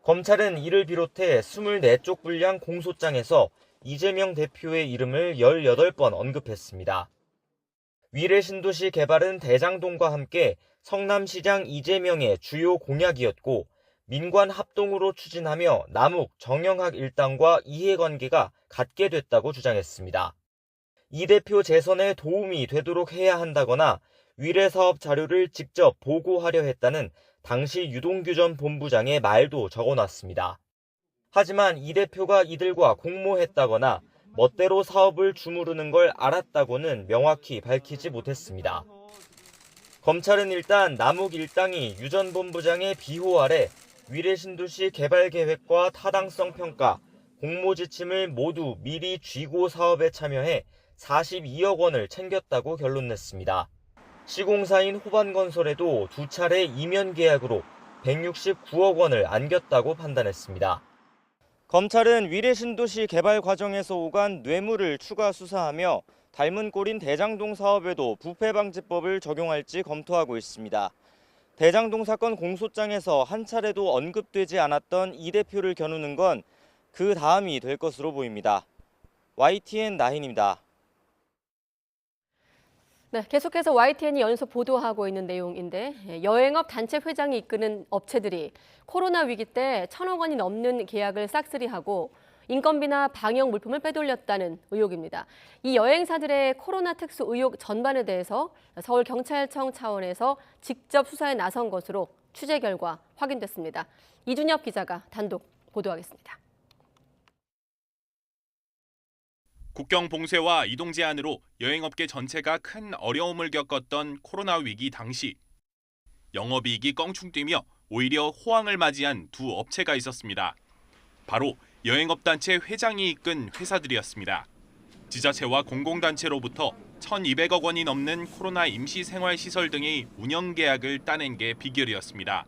검찰은 이를 비롯해 24쪽 분량 공소장에서 이재명 대표의 이름을 18번 언급했습니다. 위례 신도시 개발은 대장동과 함께 성남시장 이재명의 주요 공약이었고 민관 합동으로 추진하며 남욱, 정영학 일당과 이해관계가 갖게 됐다고 주장했습니다. 이 대표 재선에 도움이 되도록 해야 한다거나 위례 사업 자료를 직접 보고하려 했다는 당시 유동규 전 본부장의 말도 적어놨습니다. 하지만 이 대표가 이들과 공모했다거나 멋대로 사업을 주무르는 걸 알았다고는 명확히 밝히지 못했습니다. 검찰은 일단 남욱 일당이 유 전 본부장의 비호 아래 위례 신도시 개발 계획과 타당성 평가, 공모 지침을 모두 미리 쥐고 사업에 참여해 42억 원을 챙겼다고 결론냈습니다. 시공사인 호반건설에도 2차례 이면 계약으로 169억 원을 안겼다고 판단했습니다. 검찰은 위례 신도시 개발 과정에서 오간 뇌물을 추가 수사하며 닮은 꼴인 대장동 사업에도 부패방지법을 적용할지 검토하고 있습니다. 대장동 사건 공소장에서 한 차례도 언급되지 않았던 이 대표를 겨누는 건 그 다음이 될 것으로 보입니다. YTN 나힌입니다. 네, 계속해서 YTN이 연속 보도하고 있는 내용인데 여행업 단체 회장이 이끄는 업체들이 코로나 위기 때 1,000억 원이 넘는 계약을 싹쓸이하고 인건비나 방역 물품을 빼돌렸다는 의혹입니다. 이 여행사들의 코로나 특수 의혹 전반에 대해서 서울경찰청 차원에서 직접 수사에 나선 것으로 취재 결과 확인됐습니다. 이준엽 기자가 단독 보도하겠습니다. 국경 봉쇄와 이동 제한으로 여행업계 전체가 큰 어려움을 겪었던 코로나 위기 당시 영업이익이 껑충 뛰며 오히려 호황을 맞이한 두 업체가 있었습니다. 바로 여행업단체 회장이 이끈 회사들이었습니다. 지자체와 공공단체로부터 1,200억 원이 넘는 코로나 임시생활시설 등의 운영 계약을 따낸 게 비결이었습니다.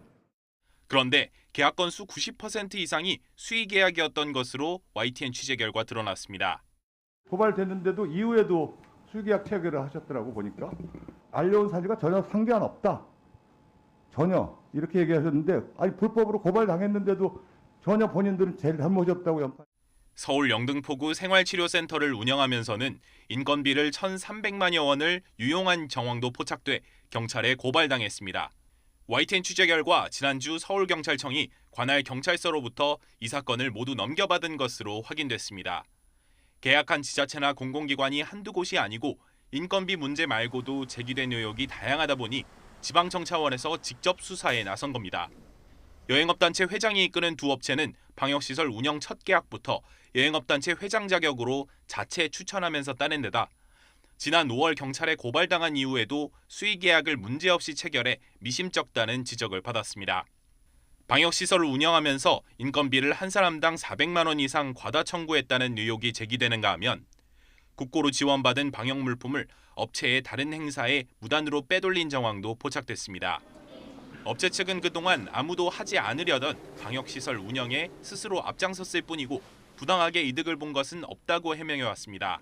그런데 계약 건수 90% 이상이 수의 계약이었던 것으로 YTN 취재 결과 드러났습니다. 고발됐는데도 이후에도 수의계약 체결을 하셨더라고 보니까 알려온 사실과 전혀 상관없다. 전혀 이렇게 얘기하셨는데 아니 불법으로 고발당했는데도 전혀 본인들은 제일 잘못이 없다고 연판. 서울 영등포구 생활치료센터를 운영하면서는 인건비를 1,300만여 원을 유용한 정황도 포착돼 경찰에 고발당했습니다. YTN 취재 결과 지난주 서울경찰청이 관할 경찰서로부터 이 사건을 모두 넘겨받은 것으로 확인됐습니다. 계약한 지자체나 공공기관이 한두 곳이 아니고 인건비 문제 말고도 제기된 의혹이 다양하다 보니 지방청 차원에서 직접 수사에 나선 겁니다. 여행업단체 회장이 이끄는 두 업체는 방역시설 운영 첫 계약부터 여행업단체 회장 자격으로 자체 추천하면서 따낸 데다 지난 5월 경찰에 고발당한 이후에도 수의계약을 문제없이 체결해 미심쩍다는 지적을 받았습니다. 방역시설을 운영하면서 인건비를 한 사람당 400만 원 이상 과다 청구했다는 의혹이 제기되는가 하면 국고로 지원받은 방역 물품을 업체의 다른 행사에 무단으로 빼돌린 정황도 포착됐습니다. 업체 측은 그동안 아무도 하지 않으려던 방역시설 운영에 스스로 앞장섰을 뿐이고 부당하게 이득을 본 것은 없다고 해명해왔습니다.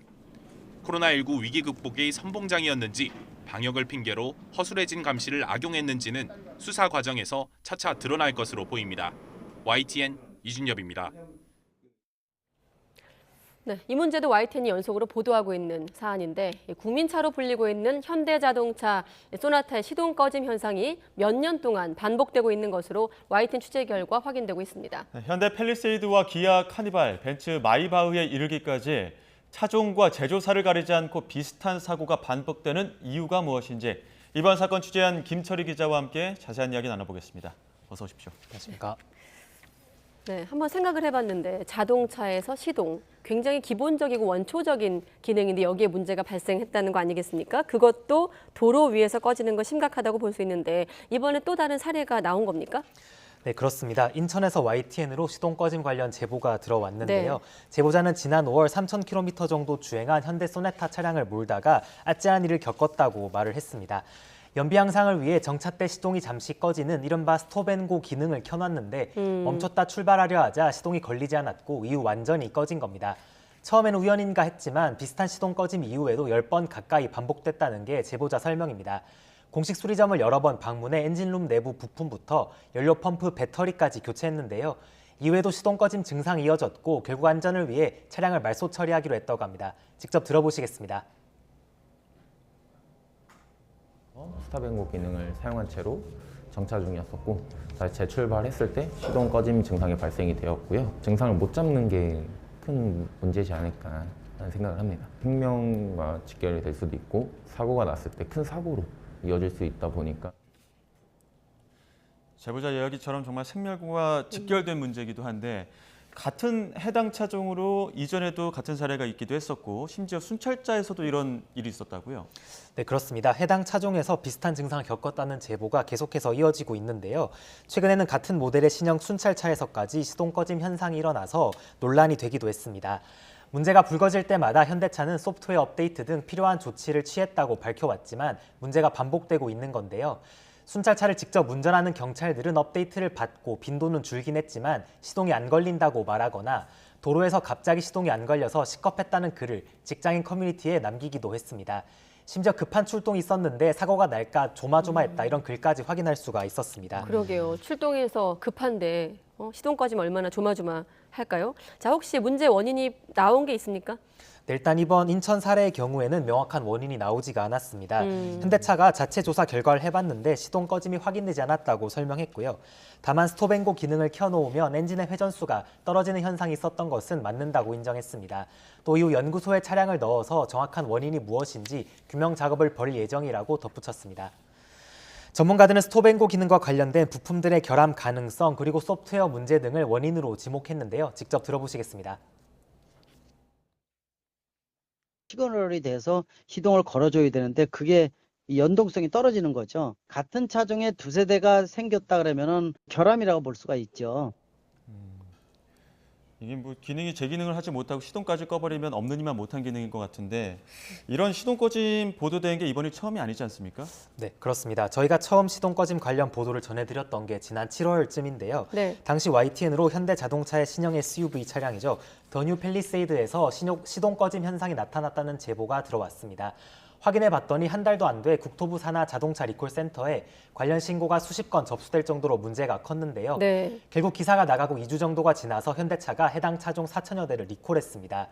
코로나19 위기 극복이 선봉장이었는지 방역을 핑계로 허술해진 감시를 악용했는지는 수사 과정에서 차차 드러날 것으로 보입니다. YTN 이준엽입니다. 네, 이 문제도 YTN이 연속으로 보도하고 있는 사안인데 국민차로 불리고 있는 현대자동차 소나타의 시동 꺼짐 현상이 몇 년 동안 반복되고 있는 것으로 YTN 취재 결과 확인되고 있습니다. 현대 팰리세이드와 기아 카니발, 벤츠 마이바흐에 이르기까지 차종과 제조사를 가리지 않고 비슷한 사고가 반복되는 이유가 무엇인지 이번 사건 취재한 김철희 기자와 함께 자세한 이야기 나눠보겠습니다. 어서 오십시오. 안녕하십니까. 네, 한번 생각을 해봤는데 자동차에서 시동, 굉장히 기본적이고 원초적인 기능인데 여기에 문제가 발생했다는 거 아니겠습니까? 그것도 도로 위에서 꺼지는 거 심각하다고 볼 수 있는데 이번에 또 다른 사례가 나온 겁니까? 네, 그렇습니다. 인천에서 YTN으로 시동 꺼짐 관련 제보가 들어왔는데요. 네. 제보자는 지난 5월 3,000km 정도 주행한 현대 소나타 차량을 몰다가 아찔한 일을 겪었다고 말을 했습니다. 연비 향상을 위해 정차 때 시동이 잠시 꺼지는 이른바 스톱앤고 기능을 켜놨는데 멈췄다 출발하려 하자 시동이 걸리지 않았고 이후 완전히 꺼진 겁니다. 처음에는 우연인가 했지만 비슷한 시동 꺼짐 이후에도 10번 가까이 반복됐다는 게 제보자 설명입니다. 공식 수리점을 여러 번 방문해 엔진룸 내부 부품부터 연료 펌프, 배터리까지 교체했는데요. 이후에도 시동 꺼짐 증상이 이어졌고 결국 안전을 위해 차량을 말소 처리하기로 했다고 합니다. 직접 들어보시겠습니다. 스탑앤고 기능을 사용한 채로 정차 중이었었고 다시 재출발했을 때 시동 꺼짐 증상이 발생이 되었고요. 증상을 못 잡는 게 큰 문제지 않을까 하는 생각을 합니다. 생명과 직결이 될 수도 있고 사고가 났을 때 큰 사고로 이어질 수 있다 보니까 제보자 이야기처럼 정말 생명과 직결된 문제이기도 한데 같은 해당 차종으로 이전에도 같은 사례가 있기도 했었고 심지어 순찰자에서도 이런 일이 있었다고요? 네, 그렇습니다. 해당 차종에서 비슷한 증상을 겪었다는 제보가 계속해서 이어지고 있는데요. 최근에는 같은 모델의 신형 순찰차에서까지 시동 꺼짐 현상이 일어나서 논란이 되기도 했습니다. 문제가 불거질 때마다 현대차는 소프트웨어 업데이트 등 필요한 조치를 취했다고 밝혀왔지만 문제가 반복되고 있는 건데요. 순찰차를 직접 운전하는 경찰들은 업데이트를 받고 빈도는 줄긴 했지만 시동이 안 걸린다고 말하거나 도로에서 갑자기 시동이 안 걸려서 시겁했다는 글을 직장인 커뮤니티에 남기기도 했습니다. 심지어 급한 출동이 있었는데 사고가 날까 조마조마했다 이런 글까지 확인할 수가 있었습니다. 그러게요. 출동해서 급한데 시동 꺼지면 얼마나 조마조마할까요? 자, 혹시 문제 원인이 나온 게 있습니까? 네, 일단 이번 인천 사례의 경우에는 명확한 원인이 나오지가 않았습니다. 현대차가 자체 조사 결과를 해봤는데 시동 꺼짐이 확인되지 않았다고 설명했고요. 다만 스톱앤고 기능을 켜놓으면 엔진의 회전수가 떨어지는 현상이 있었던 것은 맞는다고 인정했습니다. 또 이후 연구소에 차량을 넣어서 정확한 원인이 무엇인지 규명 작업을 벌일 예정이라고 덧붙였습니다. 전문가들은 스톱앤고 기능과 관련된 부품들의 결함 가능성 그리고 소프트웨어 문제 등을 원인으로 지목했는데요. 직접 들어보시겠습니다. 시그널이 돼서 시동을 걸어줘야 되는데 그게 연동성이 떨어지는 거죠. 같은 차종에 두세 대가 생겼다 그러면은 결함이라고 볼 수가 있죠. 이게 뭐 기능이 제 기능을 하지 못하고 시동까지 꺼버리면 없는 이만 못한 기능인 것 같은데 이런 시동 꺼짐 보도된 게 이번이 처음이 아니지 않습니까? 네, 그렇습니다. 저희가 처음 시동 꺼짐 관련 보도를 전해드렸던 게 지난 7월쯤인데요. 네. 당시 YTN으로 현대자동차의 신형 SUV 차량이죠. 더 뉴 팰리세이드에서 시동 꺼짐 현상이 나타났다는 제보가 들어왔습니다. 확인해 봤더니 한 달도 안 돼 국토부 산하 자동차 리콜 센터에 관련 신고가 수십 건 접수될 정도로 문제가 컸는데요. 네. 결국 기사가 나가고 2주 정도가 지나서 현대차가 해당 차종 4천여 대를 리콜했습니다.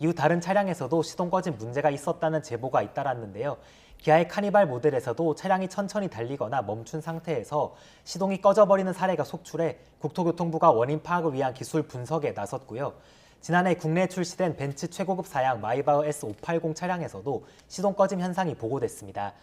이후 다른 차량에서도 시동 꺼짐 문제가 있었다는 제보가 잇따랐는데요. 기아의 카니발 모델에서도 차량이 천천히 달리거나 멈춘 상태에서 시동이 꺼져버리는 사례가 속출해 국토교통부가 원인 파악을 위한 기술 분석에 나섰고요. 지난해 국내에 출시된 벤츠 최고급 사양 마이바흐 S580 차량에서도 시동 꺼짐 현상이 보고됐습니다.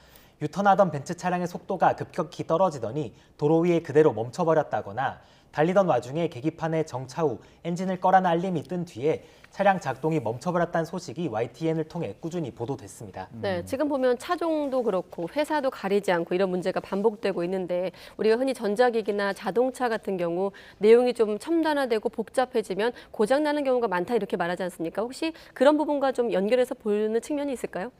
유턴하던 벤츠 차량의 속도가 급격히 떨어지더니 도로 위에 그대로 멈춰버렸다거나 달리던 와중에 계기판에 정차 후 엔진을 꺼라는 알림이 뜬 뒤에 차량 작동이 멈춰버렸다는 소식이 YTN을 통해 꾸준히 보도됐습니다. 네, 지금 보면 차종도 그렇고 회사도 가리지 않고 이런 문제가 반복되고 있는데 우리가 흔히 전자기기나 자동차 같은 경우 내용이 좀 첨단화되고 복잡해지면 고장나는 경우가 많다 이렇게 말하지 않습니까? 혹시 그런 부분과 좀 연결해서 보는 측면이 있을까요?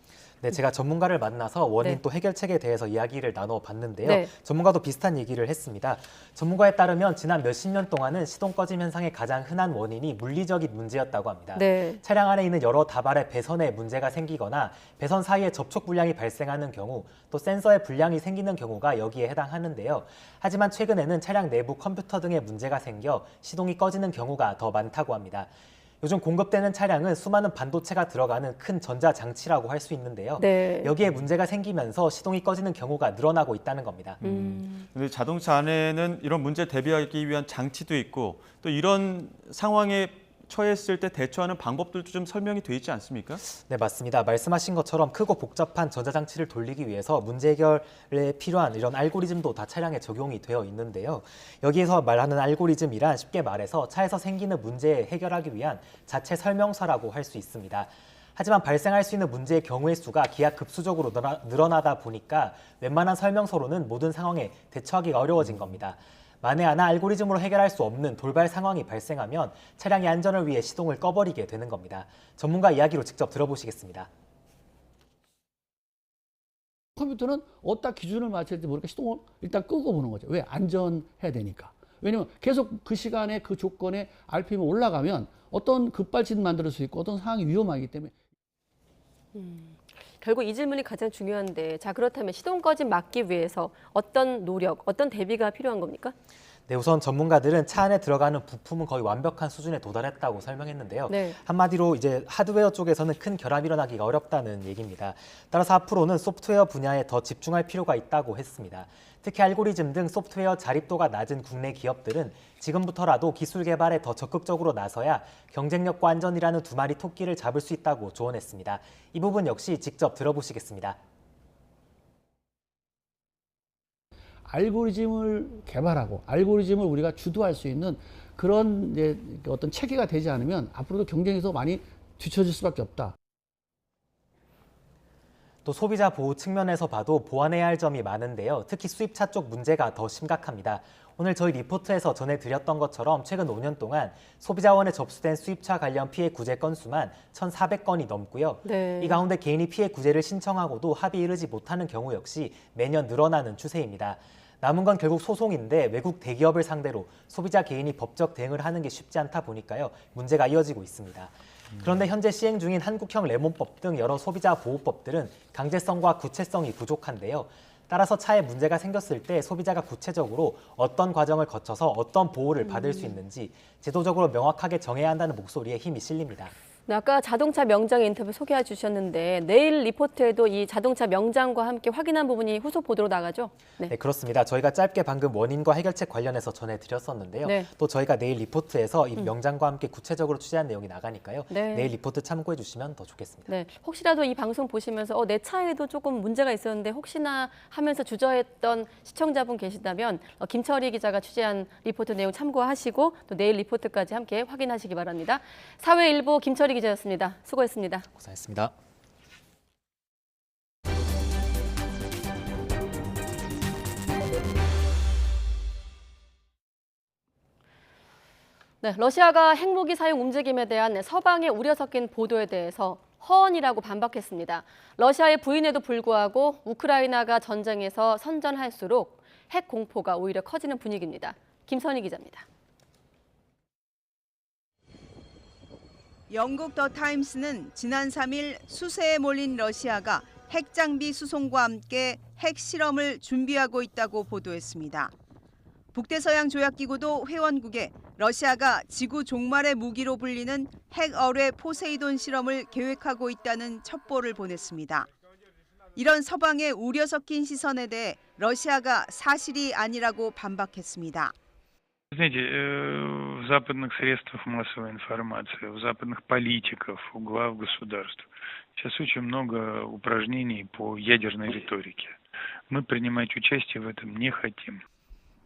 네, 제가 전문가를 만나서 원인 네. 또 해결책에 대해서 이야기를 나눠봤는데요. 네. 전문가도 비슷한 얘기를 했습니다. 전문가에 따르면 지난 몇십 년 동안은 시동 꺼짐 현상의 가장 흔한 원인이 물리적인 문제였다고 합니다. 네. 차량 안에 있는 여러 다발의 배선에 문제가 생기거나 배선 사이에 접촉 불량이 발생하는 경우 또 센서에 불량이 생기는 경우가 여기에 해당하는데요. 하지만 최근에는 차량 내부 컴퓨터 등의 문제가 생겨 시동이 꺼지는 경우가 더 많다고 합니다. 요즘 공급되는 차량은 수많은 반도체가 들어가는 큰 전자장치라고 할 수 있는데요. 네. 여기에 문제가 생기면서 시동이 꺼지는 경우가 늘어나고 있다는 겁니다. 근데 자동차 안에는 이런 문제 대비하기 위한 장치도 있고 또 이런 상황에 처했을 때 대처하는 방법들도 좀 설명이 돼 있지 않습니까? 네, 맞습니다. 말씀하신 것처럼 크고 복잡한 전자장치를 돌리기 위해서 문제 해결에 필요한 이런 알고리즘도 다 차량에 적용이 되어 있는데요. 여기에서 말하는 알고리즘이란 쉽게 말해서 차에서 생기는 문제 해결하기 위한 자체 설명서라고 할 수 있습니다. 하지만 발생할 수 있는 문제의 경우의 수가 기하급수적으로 늘어나다 보니까 웬만한 설명서로는 모든 상황에 대처하기가 어려워진 겁니다. 만에 하나 알고리즘으로 해결할 수 없는 돌발 상황이 발생하면 차량의 안전을 위해 시동을 꺼버리게 되는 겁니다. 전문가 이야기로 직접 들어보시겠습니다. 컴퓨터는 어디다 기준을 맞춰야 될지 모르니까 시동을 일단 끄고 보는 거죠. 왜? 안전해야 되니까. 왜냐면 계속 그 시간에 그 조건에 RPM이 올라가면 어떤 급발진 만들 수 있고 어떤 상황이 위험하기 때문에. 결국 이 질문이 가장 중요한데 자 그렇다면 시동 꺼짐 막기 위해서 어떤 노력, 어떤 대비가 필요한 겁니까? 네, 우선 전문가들은 차 안에 들어가는 부품은 거의 완벽한 수준에 도달했다고 설명했는데요. 네. 한마디로 이제 하드웨어 쪽에서는 큰 결함이 일어나기가 어렵다는 얘기입니다. 따라서 앞으로는 소프트웨어 분야에 더 집중할 필요가 있다고 했습니다. 특히 알고리즘 등 소프트웨어 자립도가 낮은 국내 기업들은 지금부터라도 기술 개발에 더 적극적으로 나서야 경쟁력과 안전이라는 두 마리 토끼를 잡을 수 있다고 조언했습니다. 이 부분 역시 직접 들어보시겠습니다. 알고리즘을 개발하고 알고리즘을 우리가 주도할 수 있는 그런 이제 어떤 체계가 되지 않으면 앞으로도 경쟁에서 많이 뒤처질 수밖에 없다. 또 소비자 보호 측면에서 봐도 보완해야 할 점이 많은데요. 특히 수입차 쪽 문제가 더 심각합니다. 오늘 저희 리포트에서 전해드렸던 것처럼 최근 5년 동안 소비자원에 접수된 수입차 관련 피해 구제 건수만 1,400건이 넘고요. 네. 이 가운데 개인이 피해 구제를 신청하고도 합의에 이르지 못하는 경우 역시 매년 늘어나는 추세입니다. 남은 건 결국 소송인데 외국 대기업을 상대로 소비자 개인이 법적 대응을 하는 게 쉽지 않다 보니까요. 문제가 이어지고 있습니다. 그런데 현재 시행 중인 한국형 레몬법 등 여러 소비자 보호법들은 강제성과 구체성이 부족한데요. 따라서 차에 문제가 생겼을 때 소비자가 구체적으로 어떤 과정을 거쳐서 어떤 보호를 받을 수 있는지 제도적으로 명확하게 정해야 한다는 목소리에 힘이 실립니다. 네, 아까 자동차 명장 인터뷰 소개해 주셨는데 내일 리포트에도 이 자동차 명장과 함께 확인한 부분이 후속 보도로 나가죠? 네, 그렇습니다. 저희가 짧게 방금 원인과 해결책 관련해서 전해드렸었는데요. 네. 또 저희가 내일 리포트에서 이 명장과 함께 구체적으로 취재한 내용이 나가니까요. 네. 내일 리포트 참고해 주시면 더 좋겠습니다. 네, 혹시라도 이 방송 보시면서 내 차에도 조금 문제가 있었는데 혹시나 하면서 주저했던 시청자분 계시다면 김철희 기자가 취재한 리포트 내용 참고하시고 또 내일 리포트까지 함께 확인하시기 바랍니다. 사회일보 김철희 기자였습니다. 수고했습니다. 고생했습니다. 네, 러시아가 핵무기 사용 움직임에 대한 서방의 우려 섞인 보도에 대해서 허언이라고 반박했습니다. 러시아의 부인에도 불구하고 우크라이나가 전쟁에서 선전할수록 핵 공포가 오히려 커지는 분위기입니다. 김선희 기자입니다. 영국 더 타임스는 지난 3일 수세에 몰린 러시아가 핵장비 수송과 함께 핵 실험을 준비하고 있다고 보도했습니다. 북대서양 조약기구도 회원국에 러시아가 지구 종말의 무기로 불리는 핵어뢰 포세이돈 실험을 계획하고 있다는 첩보를 보냈습니다. 이런 서방의 우려 섞인 시선에 대해 러시아가 사실이 아니라고 반박했습니다. Знаете, в западных средствах массовой информации, в западных политиков, у глав государств сейчас очень много упражнений по ядерной риторике. Мы принимать участие в этом не хотим.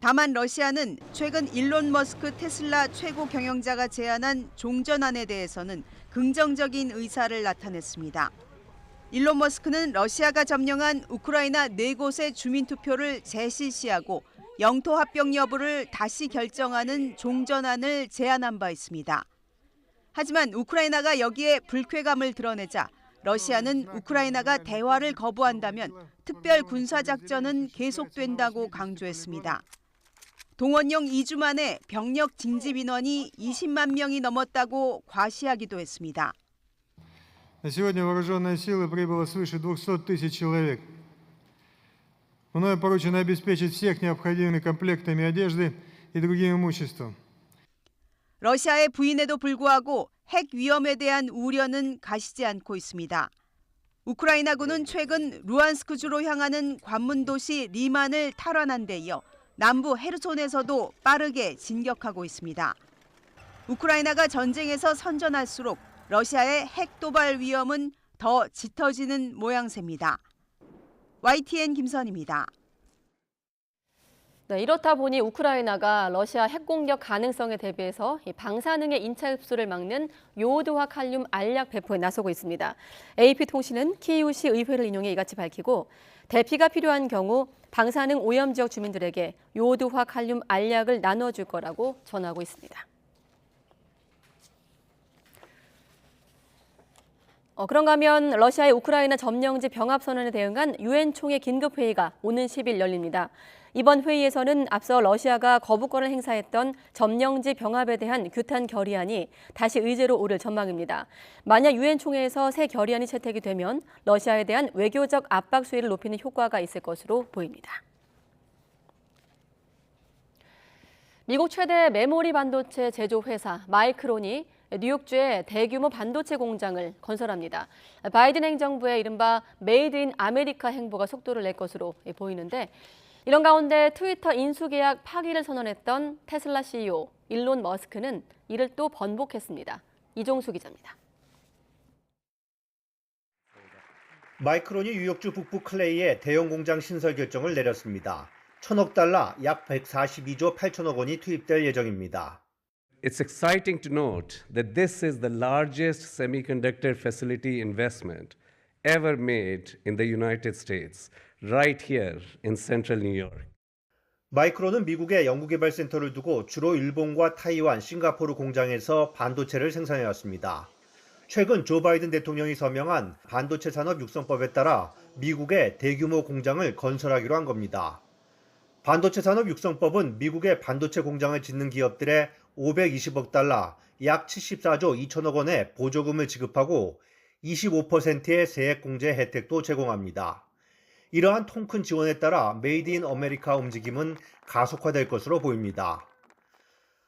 다만 러시아는 최근 일론 머스크 테슬라 최고 경영자가 제안한 종전안에 대해서는 긍정적인 의사를 나타냈습니다. 일론 머스크는 러시아가 점령한 우크라이나 4곳의 주민투표를 재실시하고 영토 합병 여부를 다시 결정하는 종전안을 제안한 바 있습니다. 하지만 우크라이나가 여기에 불쾌감을 드러내자 러시아는 우크라이나가 대화를 거부한다면 특별 군사작전은 계속된다고 강조했습니다. 동원령 2주 만에 병력 징집 인원이 20만 명이 넘었다고 과시하기도 했습니다. На сегодня вооруженные силы прибыло свыше 200 тысяч человек. Мною поручено обеспечить всех необходимыми комплектами одежды и другим имуществом. 러시아의 부인에도 불구하고 핵 위험에 대한 우려는 가시지 않고 있습니다. 우크라이나군은 최근 루안스크주로 향하는 관문 도시 리만을 탈환한 데 이어 남부 헤르손에서도 빠르게 진격하고 있습니다. 우크라이나가 전쟁에서 선전할수록 러시아의 핵 도발 위험은 더 짙어지는 모양새입니다. YTN 김선입니다. 네, 이렇다 보니 우크라이나가 러시아 핵 공격 가능성에 대비해서 방사능의 인체 흡수를 막는 요오드화 칼륨 알약 배포에 나서고 있습니다. AP통신은 키이우시 의회를 인용해 이같이 밝히고 대피가 필요한 경우 방사능 오염 지역 주민들에게 요오드화 칼륨 알약을 나눠줄 거라고 전하고 있습니다. 그런가 하면 러시아의 우크라이나 점령지 병합선언에 대응한 유엔 총회 긴급회의가 오는 10일 열립니다. 이번 회의에서는 앞서 러시아가 거부권을 행사했던 점령지 병합에 대한 규탄 결의안이 다시 의제로 오를 전망입니다. 만약 유엔 총회에서 새 결의안이 채택이 되면 러시아에 대한 외교적 압박 수위를 높이는 효과가 있을 것으로 보입니다. 미국 최대 메모리 반도체 제조 회사 마이크론이 뉴욕주에 대규모 반도체 공장을 건설합니다. 바이든 행정부의 이른바 메이드 인 아메리카 행보가 속도를 낼 것으로 보이는데 이런 가운데 트위터 인수 계약 파기를 선언했던 테슬라 CEO 일론 머스크는 이를 또 번복했습니다. 이종수 기자입니다. 마이크론이 뉴욕주 북부 클레이에 대형 공장 신설 결정을 내렸습니다. 1,000억 달러, 약 142조 8천억 원이 투입될 예정입니다. It's exciting to note that this is the largest semiconductor facility investment ever made in the United States, right here in central New York. 마이크론은 미국에 연구개발센터를 두고 주로 일본과 타이완, 싱가포르 공장에서 반도체를 생산해왔습니다. 최근 조 바이든 대통령이 서명한 반도체 산업 육성법에 따라 미국에 대규모 공장을 건설하기로 한 겁니다. 반도체 산업 육성법은 미국의 반도체 공장을 짓는 기업들에 520억 달러, 약 74조 2천억 원의 보조금을 지급하고 25%의 세액 공제 혜택도 제공합니다. 이러한 통 큰 지원에 따라 메이드 인 아메리카 움직임은 가속화될 것으로 보입니다.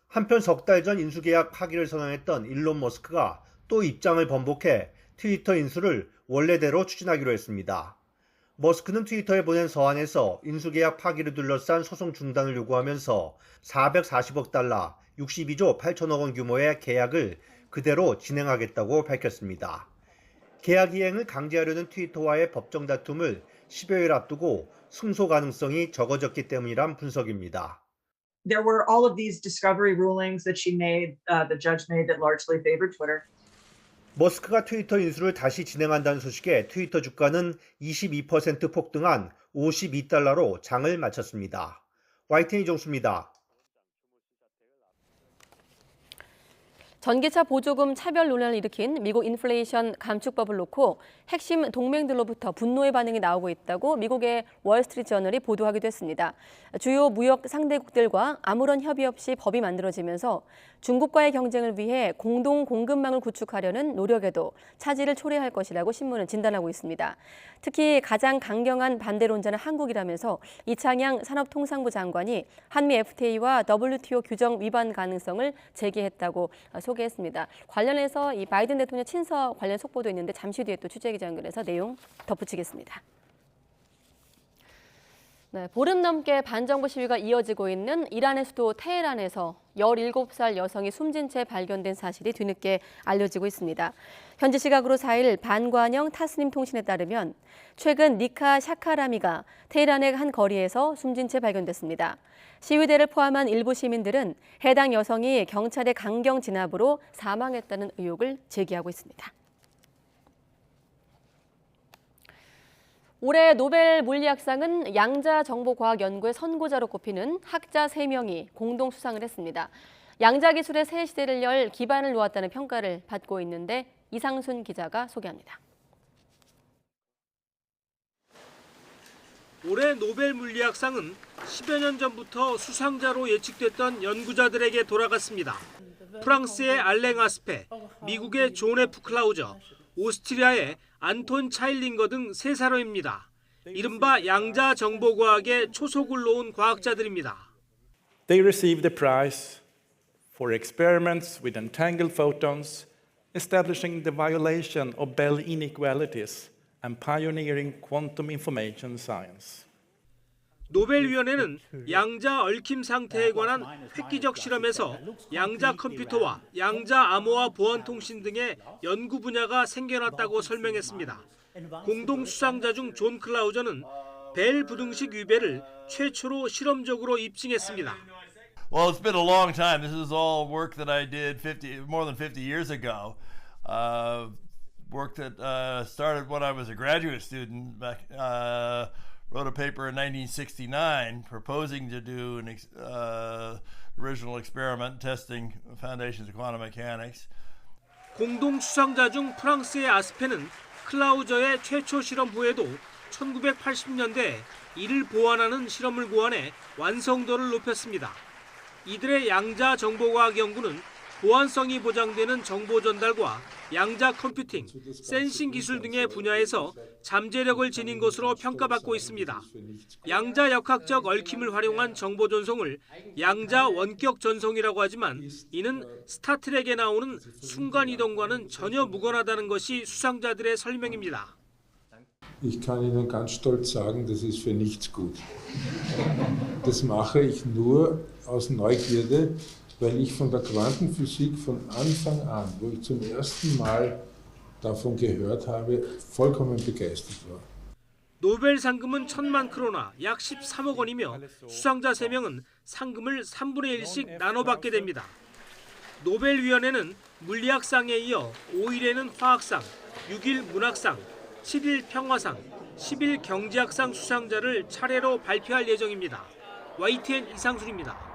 한편 석 달 전 인수계약 파기를 선언했던 일론 머스크가 또 입장을 번복해 트위터 인수를 원래대로 추진하기로 했습니다. 머스크는 트위터에 보낸 서한에서 인수계약 파기를 둘러싼 소송 중단을 요구하면서 440억 달러, 62조 8천억 원 규모의 계약을 그대로 진행하겠다고 밝혔습니다. 계약 이행을 강제하려는 트위터와의 법정 다툼을 10여일 앞두고 승소 가능성이 적어졌기 때문이란 분석입니다. There were all of these discovery rulings that she made, the judge made that largely favored Twitter. 머스크가 트위터 인수를 다시 진행한다는 소식에 트위터 주가는 22% 폭등한 52달러로 장을 마쳤습니다. YTN 이종수입니다. 전기차 보조금 차별 논란을 일으킨 미국 인플레이션 감축법을 놓고 핵심 동맹들로부터 분노의 반응이 나오고 있다고 미국의 월스트리트저널이 보도하기도 했습니다. 주요 무역 상대국들과 아무런 협의 없이 법이 만들어지면서 중국과의 경쟁을 위해 공동 공급망을 구축하려는 노력에도 차질을 초래할 것이라고 신문은 진단하고 있습니다. 특히 가장 강경한 반대론자는 한국이라면서 이창양 산업통상부 장관이 한미 FTA와 WTO 규정 위반 가능성을 제기했다고 소개했습니다. 관련해서 이 바이든 대통령 친서 관련 속보도 있는데 잠시 뒤에 또 취재기자 연결해서 내용 덧붙이겠습니다. 네, 보름 넘게 반정부 시위가 이어지고 있는 이란의 수도 테헤란에서 17살 여성이 숨진 채 발견된 사실이 뒤늦게 알려지고 있습니다. 현지 시각으로 4일 반관영 타스님 통신에 따르면 최근 니카 샤카라미가 테헤란의 한 거리에서 숨진 채 발견됐습니다. 시위대를 포함한 일부 시민들은 해당 여성이 경찰의 강경 진압으로 사망했다는 의혹을 제기하고 있습니다. 올해 노벨 물리학상은 양자정보과학연구의 선고자로 꼽히는 학자 3명이 공동 수상을 했습니다. 양자기술의 새 시대를 열 기반을 놓았다는 평가를 받고 있는데 이상순 기자가 소개합니다. 올해 노벨 물리학상은 10여 년 전부터 수상자로 예측됐던 연구자들에게 돌아갔습니다. 프랑스의 알랭 아스페, 미국의 존 F. 클라우저, 오스트리아의 안톤 차일링거 등 3사람입니다. 이른바 양자정보과학의 초석을 놓은 과학자들입니다. They received the prize for experiments with entangled photons, establishing the violation of Bell inequalities and pioneering quantum information science. 노벨위원회는 양자 얽힘 상태에 관한 획기적 실험에서 양자 컴퓨터와 양자 암호화 보안 통신 등의 연구 분야가 생겨났다고 설명했습니다. 공동 수상자 중 존 클라우저는 벨 부등식 위배를 최초로 실험적으로 입증했습니다. Well, it's been a long time. This is all work that I did more than 50 years ago. Work that started when I was a graduate student back. Wrote a paper in 1969 proposing to do an original experiment testing foundations of quantum mechanics. 공동 수상자 중 프랑스의 아스페는 클라우저의 최초 실험 후에도 1980년대 이를 보완하는 실험을 고안해 완성도를 높였습니다. 이들의 양자 정보과학 연구는 보안성이 보장되는 정보 전달과 양자 컴퓨팅, 센싱 기술 등의 분야에서 잠재력을 지닌 것으로 평가받고 있습니다. 양자 역학적 얽힘을 활용한 정보 전송을 양자 원격 전송이라고 하지만 이는 스타트rek에 나오는 순간이동과는 전혀 무관하다는 것이 수상자들의 설명입니다. Ich kann Ihnen ganz stolz sagen, das ist für nichts gut. Das mache ich nur aus Neugierde, weil ich von der Quantenphysik von Anfang an, wo ich zum ersten Mal davon gehört habe, vollkommen begeistert war. 노벨 상금은 1,000만 크로나, 약 13억 원이며 수상자 3명은 상금을 3분의 1씩 나눠받게 됩니다. 노벨위원회는 물리학상에 이어 5일에는 화학상, 6일 문학상, 7일 평화상, 10일 경제학상 수상자를 차례로 발표할 예정입니다. YTN 이상순입니다.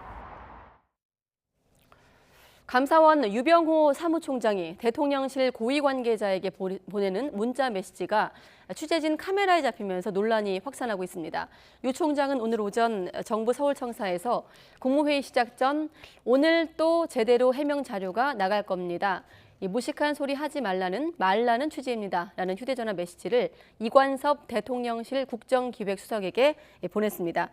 감사원 유병호 사무총장이 대통령실 고위 관계자에게 보내는 문자 메시지가 취재진 카메라에 잡히면서 논란이 확산하고 있습니다. 유 총장은 오늘 오전 정부 서울청사에서 국무회의 시작 전 오늘 또 제대로 해명 자료가 나갈 겁니다. 이 무식한 소리 하지 말라는 취지입니다. 라는 휴대전화 메시지를 이관섭 대통령실 국정기획수석에게 보냈습니다.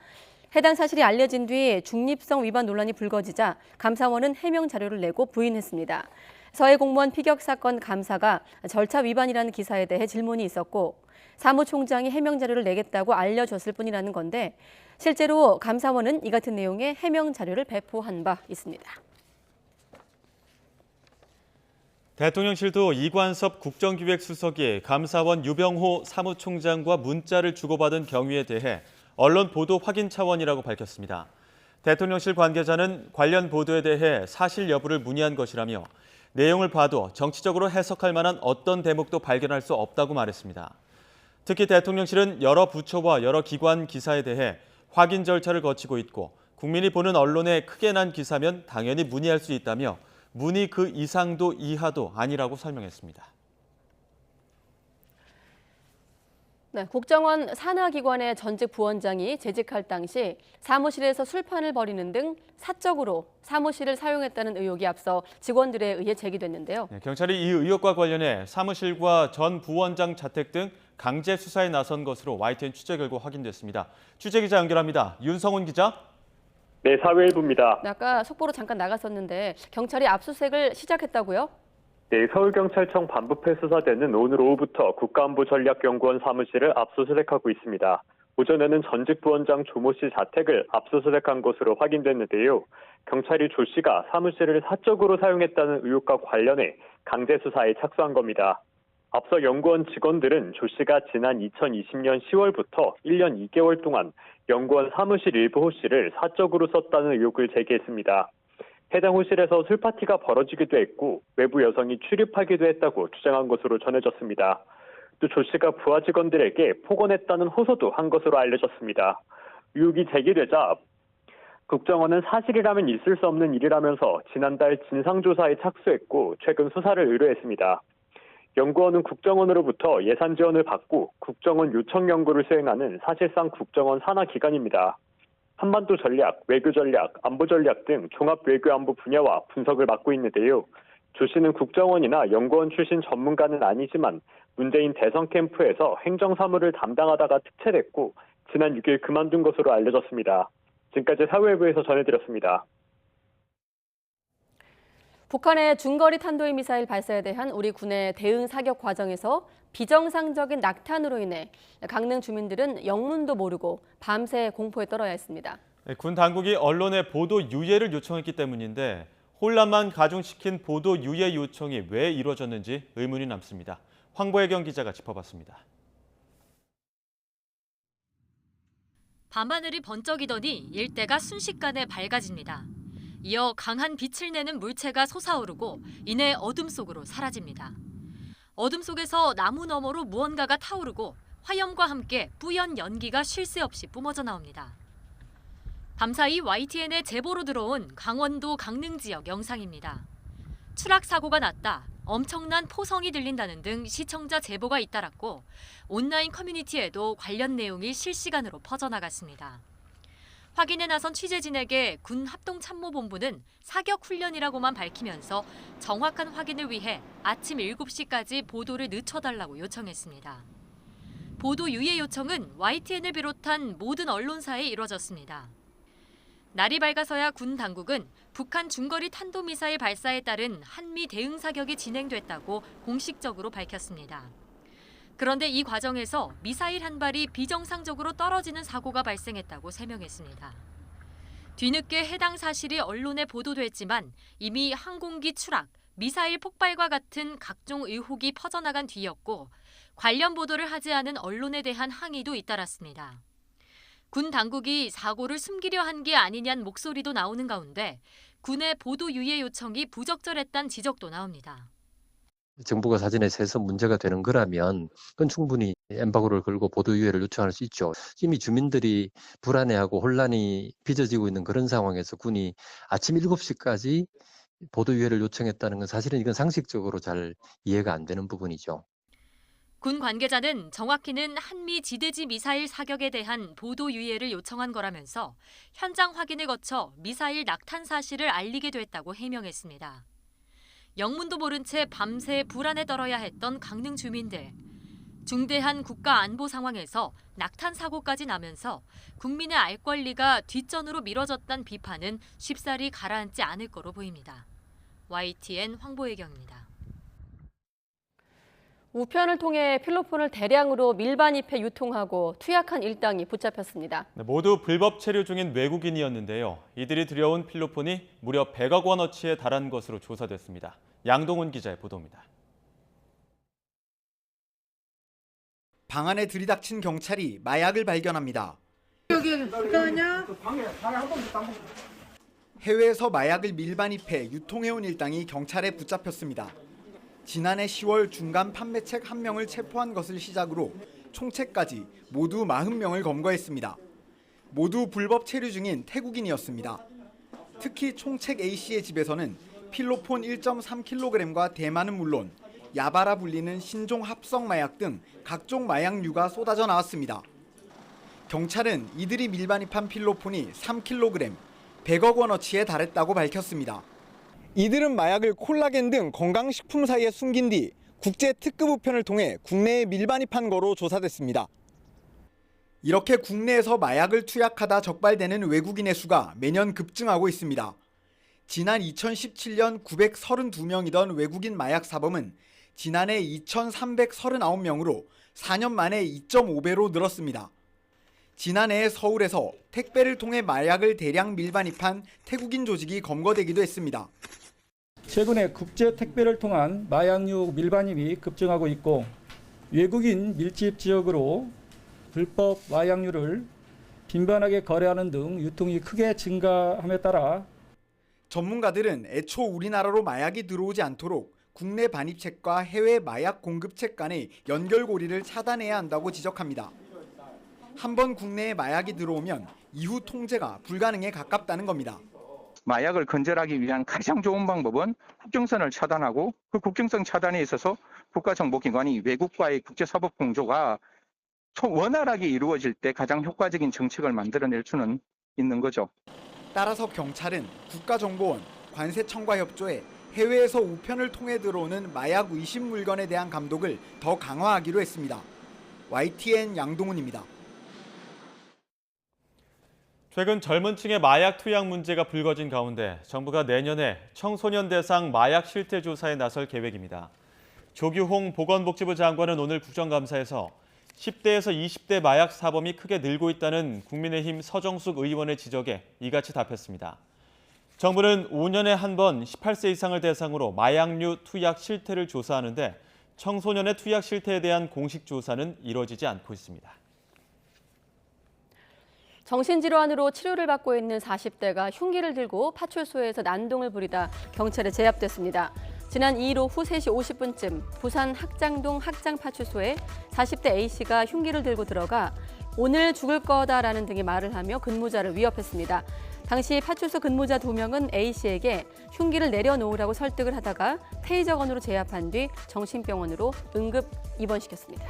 해당 사실이 알려진 뒤 중립성 위반 논란이 불거지자 감사원은 해명 자료를 내고 부인했습니다. 서해 공무원 피격 사건 감사가 절차 위반이라는 기사에 대해 질문이 있었고 사무총장이 해명 자료를 내겠다고 알려줬을 뿐이라는 건데 실제로 감사원은 이 같은 내용의 해명 자료를 배포한 바 있습니다. 대통령실도 이관섭 국정기획수석이 감사원 유병호 사무총장과 문자를 주고받은 경위에 대해 언론 보도 확인 차원이라고 밝혔습니다. 대통령실 관계자는 관련 보도에 대해 사실 여부를 문의한 것이라며 내용을 봐도 정치적으로 해석할 만한 어떤 대목도 발견할 수 없다고 말했습니다. 특히 대통령실은 여러 부처와 여러 기관 기사에 대해 확인 절차를 거치고 있고 국민이 보는 언론에 크게 난 기사면 당연히 문의할 수 있다며 문의 그 이상도 이하도 아니라고 설명했습니다. 네, 국정원 산하기관의 전직 부원장이 재직할 당시 사무실에서 술판을 벌이는 등 사적으로 사무실을 사용했다는 의혹이 앞서 직원들에 의해 제기됐는데요. 네, 경찰이 이 의혹과 관련해 사무실과 전 부원장 자택 등 강제 수사에 나선 것으로 YTN 취재 결과 확인됐습니다. 취재기자 연결합니다. 윤성훈 기자. 네, 사회일부입니다. 아까 속보로 잠깐 나갔었는데 경찰이 압수수색을 시작했다고요? 네, 서울경찰청 반부패 수사대는 오늘 오후부터 국가안보전략연구원 사무실을 압수수색하고 있습니다. 오전에는 전직 부원장 조모 씨 자택을 압수수색한 것으로 확인됐는데요. 경찰이 조 씨가 사무실을 사적으로 사용했다는 의혹과 관련해 강제 수사에 착수한 겁니다. 앞서 연구원 직원들은 조 씨가 지난 2020년 10월부터 1년 2개월 동안 연구원 사무실 일부 호실을 사적으로 썼다는 의혹을 제기했습니다. 해당 호실에서 술파티가 벌어지기도 했고 외부 여성이 출입하기도 했다고 주장한 것으로 전해졌습니다. 또 조 씨가 부하 직원들에게 폭언했다는 호소도 한 것으로 알려졌습니다. 의혹이 제기되자 국정원은 사실이라면 있을 수 없는 일이라면서 지난달 진상조사에 착수했고 최근 수사를 의뢰했습니다. 연구원은 국정원으로부터 예산 지원을 받고 국정원 요청 연구를 수행하는 사실상 국정원 산하 기관입니다. 한반도 전략, 외교 전략, 안보 전략 등 종합 외교 안보 분야와 분석을 맡고 있는데요. 조 씨는 국정원이나 연구원 출신 전문가는 아니지만 문재인 대선 캠프에서 행정사무를 담당하다가 특채됐고 지난 6일 그만둔 것으로 알려졌습니다. 지금까지 사회부에서 전해드렸습니다. 북한의 중거리 탄도의 미사일 발사에 대한 우리 군의 대응 사격 과정에서 비정상적인 낙탄으로 인해 강릉 주민들은 영문도 모르고 밤새 공포에 떨어야 했습니다. 군 당국이 언론에 보도 유예를 요청했기 때문인데 혼란만 가중시킨 보도 유예 요청이 왜 이루어졌는지 의문이 남습니다. 황보혜경 기자가 짚어봤습니다. 밤하늘이 번쩍이더니 일대가 순식간에 밝아집니다. 이어 강한 빛을 내는 물체가 솟아오르고 이내 어둠 속으로 사라집니다. 어둠 속에서 나무 너머로 무언가가 타오르고 화염과 함께 뿌연 연기가 쉴 새 없이 뿜어져 나옵니다. 밤사이 YTN의 제보로 들어온 강원도 강릉 지역 영상입니다. 추락 사고가 났다, 엄청난 포성이 들린다는 등 시청자 제보가 잇따랐고 온라인 커뮤니티에도 관련 내용이 실시간으로 퍼져나갔습니다. 확인에 나선 취재진에게 군 합동참모본부는 사격 훈련이라고만 밝히면서 정확한 확인을 위해 아침 7시까지 보도를 늦춰달라고 요청했습니다. 보도 유예 요청은 YTN을 비롯한 모든 언론사에 이뤄졌습니다. 날이 밝아서야 군 당국은 북한 중거리 탄도미사일 발사에 따른 한미 대응 사격이 진행됐다고 공식적으로 밝혔습니다. 그런데 이 과정에서 미사일 한 발이 비정상적으로 떨어지는 사고가 발생했다고 설명했습니다. 뒤늦게 해당 사실이 언론에 보도됐지만 이미 항공기 추락, 미사일 폭발과 같은 각종 의혹이 퍼져나간 뒤였고 관련 보도를 하지 않은 언론에 대한 항의도 잇따랐습니다. 군 당국이 사고를 숨기려 한 게 아니냐는 목소리도 나오는 가운데 군의 보도 유예 요청이 부적절했다는 지적도 나옵니다. 정부가 사진에 세서 문제가 되는 거라면 그건 충분히 엠바고를 걸고 보도 유예를 요청할 수 있죠. 이미 주민들이 불안해하고 혼란이 빚어지고 있는 그런 상황에서 군이 아침 7시까지 보도 유예를 요청했다는 건 사실은 이건 상식적으로 잘 이해가 안 되는 부분이죠. 군 관계자는 정확히는 한미 지대지 미사일 사격에 대한 보도 유예를 요청한 거라면서 현장 확인을 거쳐 미사일 낙탄 사실을 알리게 됐다고 해명했습니다. 영문도 모른 채 밤새 불안에 떨어야 했던 강릉 주민들. 중대한 국가 안보 상황에서 낙탄 사고까지 나면서 국민의 알 권리가 뒷전으로 미뤄졌다는 비판은 쉽사리 가라앉지 않을 거로 보입니다. YTN 황보혜경입니다. 우편을 통해 필로폰을 대량으로 밀반입해 유통하고 투약한 일당이 붙잡혔습니다. 모두 불법 체류 중인 외국인이었는데요. 이들이 들여온 필로폰이 무려 100억 원어치에 달한 것으로 조사됐습니다. 양동훈 기자의 보도입니다. 방 안에 들이닥친 경찰이 마약을 발견합니다. 해외에서 마약을 밀반입해 유통해온 일당이 경찰에 붙잡혔습니다. 지난해 10월 중간 판매책 1명을 체포한 것을 시작으로 총책까지 모두 40명을 검거했습니다. 모두 불법 체류 중인 태국인이었습니다. 특히 총책 A씨의 집에서는 필로폰 1.3kg과 대마는 물론 야바라 불리는 신종 합성 마약 등 각종 마약류가 쏟아져 나왔습니다. 경찰은 이들이 밀반입한 필로폰이 3kg, 100억 원어치에 달했다고 밝혔습니다. 이들은 마약을 콜라겐 등 건강식품 사이에 숨긴 뒤 국제 특급 우편을 통해 국내에 밀반입한 거로 조사됐습니다. 이렇게 국내에서 마약을 투약하다 적발되는 외국인의 수가 매년 급증하고 있습니다. 지난 2017년 932명이던 외국인 마약 사범은 지난해 2,339명으로 4년 만에 2.5배로 늘었습니다. 지난해 서울에서 택배를 통해 마약을 대량 밀반입한 태국인 조직이 검거되기도 했습니다. 최근에 국제 택배를 통한 마약류 밀반입이 급증하고 있고 외국인 밀집 지역으로 불법 마약류를 빈번하게 거래하는 등 유통이 크게 증가함에 따라 전문가들은 애초 우리나라로 마약이 들어오지 않도록 국내 반입책과 해외 마약 공급책 간의 연결고리를 차단해야 한다고 지적합니다. 한번 국내에 마약이 들어오면 이후 통제가 불가능에 가깝다는 겁니다. 마약을 근절하기 위한 가장 좋은 방법은 국경선을 차단하고 그 국경선 차단에 있어서 국가정보기관이 외국과의 국제사법 공조가 원활하게 이루어질 때 가장 효과적인 정책을 만들어낼 수는 있는 거죠. 따라서 경찰은 국가정보원, 관세청과 협조해 해외에서 우편을 통해 들어오는 마약 의심 물건에 대한 감독을 더 강화하기로 했습니다. YTN 양동훈입니다. 최근 젊은 층의 마약 투약 문제가 불거진 가운데 정부가 내년에 청소년 대상 마약 실태 조사에 나설 계획입니다. 조규홍 보건복지부 장관은 오늘 국정감사에서 10대에서 20대 마약 사범이 크게 늘고 있다는 국민의힘 서정숙 의원의 지적에 이같이 답했습니다. 정부는 5년에 한 번 18세 이상을 대상으로 마약류 투약 실태를 조사하는데 청소년의 투약 실태에 대한 공식 조사는 이루어지지 않고 있습니다. 정신질환으로 치료를 받고 있는 40대가 흉기를 들고 파출소에서 난동을 부리다 경찰에 제압됐습니다. 지난 2일 오후 3시 50분쯤 부산 학장동 학장파출소에 40대 A씨가 흉기를 들고 들어가 오늘 죽을 거다라는 등의 말을 하며 근무자를 위협했습니다. 당시 파출소 근무자 2명은 A씨에게 흉기를 내려놓으라고 설득을 하다가 테이저건으로 제압한 뒤 정신병원으로 응급 입원시켰습니다.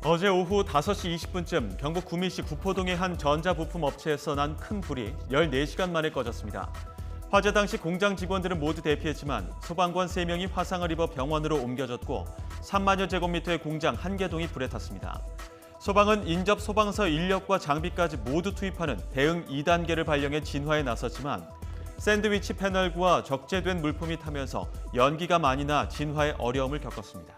어제 오후 5시 20분쯤 경북 구미시 구포동의 한 전자부품 업체에서 난 큰 불이 14시간 만에 꺼졌습니다. 화재 당시 공장 직원들은 모두 대피했지만 소방관 3명이 화상을 입어 병원으로 옮겨졌고 3만여 제곱미터의 공장 1개 동이 불에 탔습니다. 소방은 인접 소방서 인력과 장비까지 모두 투입하는 대응 2단계를 발령해 진화에 나섰지만 샌드위치 패널구와 적재된 물품이 타면서 연기가 많이 나 진화에 어려움을 겪었습니다.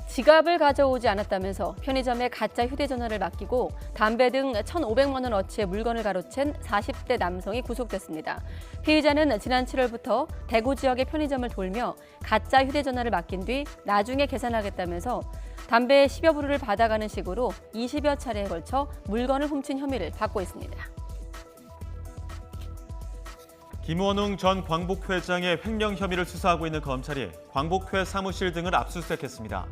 지갑을 가져오지 않았다면서 편의점에 가짜 휴대전화를 맡기고 담배 등 1,500만 원어치의 물건을 가로챈 40대 남성이 구속됐습니다. 피의자는 지난 7월부터 대구 지역의 편의점을 돌며 가짜 휴대전화를 맡긴 뒤 나중에 계산하겠다면서 담배 10여 부를 받아가는 식으로 20여 차례에 걸쳐 물건을 훔친 혐의를 받고 있습니다. 김원웅 전 광복회장의 횡령 혐의를 수사하고 있는 검찰이 광복회 사무실 등을 압수수색했습니다.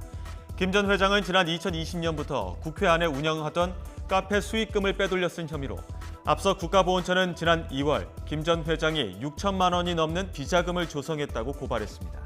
김 전 회장은 지난 2020년부터 국회 안에 운영하던 카페 수익금을 빼돌려 쓴 혐의로 앞서 국가보훈처는 지난 2월 김 전 회장이 6천만 원이 넘는 비자금을 조성했다고 고발했습니다.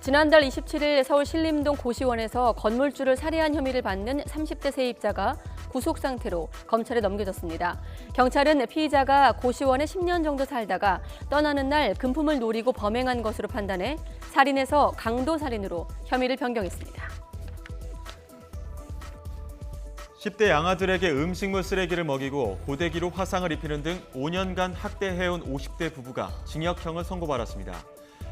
지난달 27일 서울 신림동 고시원에서 건물주를 살해한 혐의를 받는 30대 세입자가 구속 상태로 검찰에 넘겨졌습니다. 경찰은 피의자가 고시원에 10년 정도 살다가 떠나는 날 금품을 노리고 범행한 것으로 판단해 살인에서 강도 살인으로 혐의를 변경했습니다. 10대 양아들에게 음식물 쓰레기를 먹이고 고데기로 화상을 입히는 등 5년간 학대해온 50대 부부가 징역형을 선고받았습니다.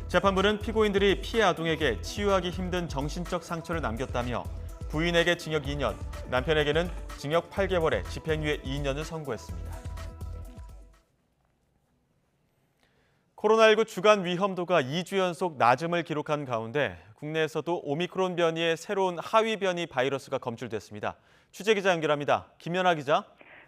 재판부는 피고인들이 피해 아동에게 치유하기 힘든 정신적 상처를 남겼다며 부인에게 징역 2년, 남편에게는 징역 8개월에 집행유예 2년을 선고했습니다. 코로나19 주간 위험도가 2주 연속 낮음을 기록한 가운데 국내에서도 오미크론 변이의 새로운 하위 변이 바이러스가 검출됐습니다. 취재기자 연결합니다. 김연아 기자.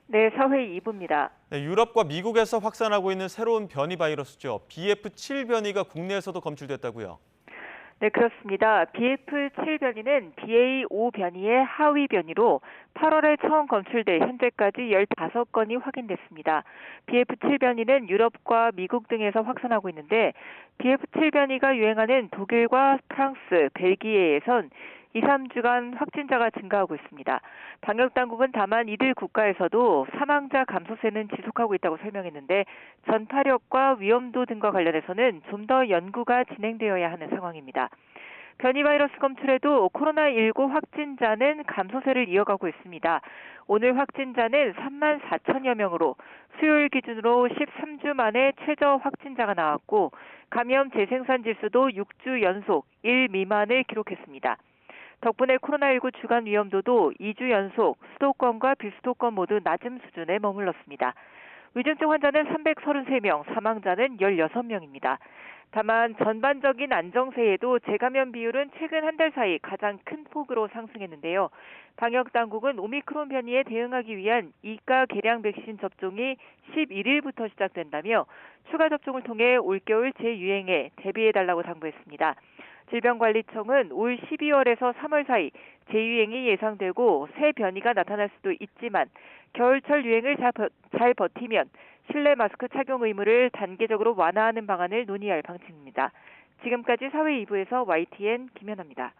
네, 사회 2부입니다. 네, 유럽과 미국에서 확산하고 있는 새로운 변이 바이러스죠. BF7 변이가 국내에서도 검출됐다고요? 네, 그렇습니다. BF7 변이는 BA5 변이의 하위 변이로 8월에 처음 검출돼 현재까지 15건이 확인됐습니다. BF7 변이는 유럽과 미국 등에서 확산하고 있는데 BF7 변이가 유행하는 독일과 프랑스, 벨기에에선 2, 3주간 확진자가 증가하고 있습니다. 방역당국은 다만 이들 국가에서도 사망자 감소세는 지속하고 있다고 설명했는데 전파력과 위험도 등과 관련해서는 좀 더 연구가 진행되어야 하는 상황입니다. 변이 바이러스 검출에도 코로나19 확진자는 감소세를 이어가고 있습니다. 오늘 확진자는 3만 4천여 명으로 수요일 기준으로 13주 만에 최저 확진자가 나왔고 감염 재생산 지수도 6주 연속 1 미만을 기록했습니다. 덕분에 코로나19 주간 위험도도 2주 연속 수도권과 비수도권 모두 낮은 수준에 머물렀습니다. 위중증 환자는 333명, 사망자는 16명입니다. 다만 전반적인 안정세에도 재감염 비율은 최근 한 달 사이 가장 큰 폭으로 상승했는데요. 방역당국은 오미크론 변이에 대응하기 위한 2가 개량 백신 접종이 11일부터 시작된다며 추가 접종을 통해 올겨울 재유행에 대비해달라고 당부했습니다. 질병관리청은 올 12월에서 3월 사이 재유행이 예상되고 새 변이가 나타날 수도 있지만 겨울철 유행을 잘 버티면 실내 마스크 착용 의무를 단계적으로 완화하는 방안을 논의할 방침입니다. 지금까지 사회 2부에서 YTN 김연아입니다.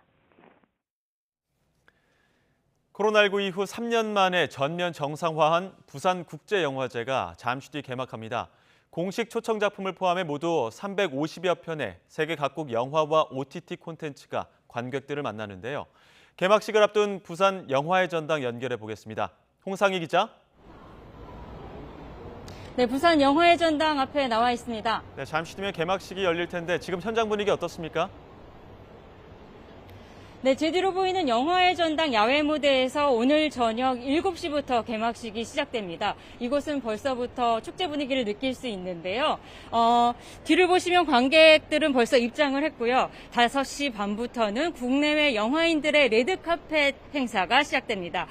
코로나19 이후 3년 만에 전면 정상화한 부산국제영화제가 잠시 뒤 개막합니다. 공식 초청 작품을 포함해 모두 350여 편의 세계 각국 영화와 OTT 콘텐츠가 관객들을 만나는데요. 개막식을 앞둔 부산 영화의 전당 연결해 보겠습니다. 홍상희 기자. 네, 부산 영화의 전당 앞에 나와 있습니다. 네, 잠시 뒤면 개막식이 열릴 텐데 지금 현장 분위기 어떻습니까? 네, 제 뒤로 보이는 영화의 전당 야외 무대에서 오늘 저녁 7시부터 개막식이 시작됩니다. 이곳은 벌써부터 축제 분위기를 느낄 수 있는데요. 뒤를 보시면 관객들은 벌써 입장을 했고요. 5시 반부터는 국내외 영화인들의 레드카펫 행사가 시작됩니다.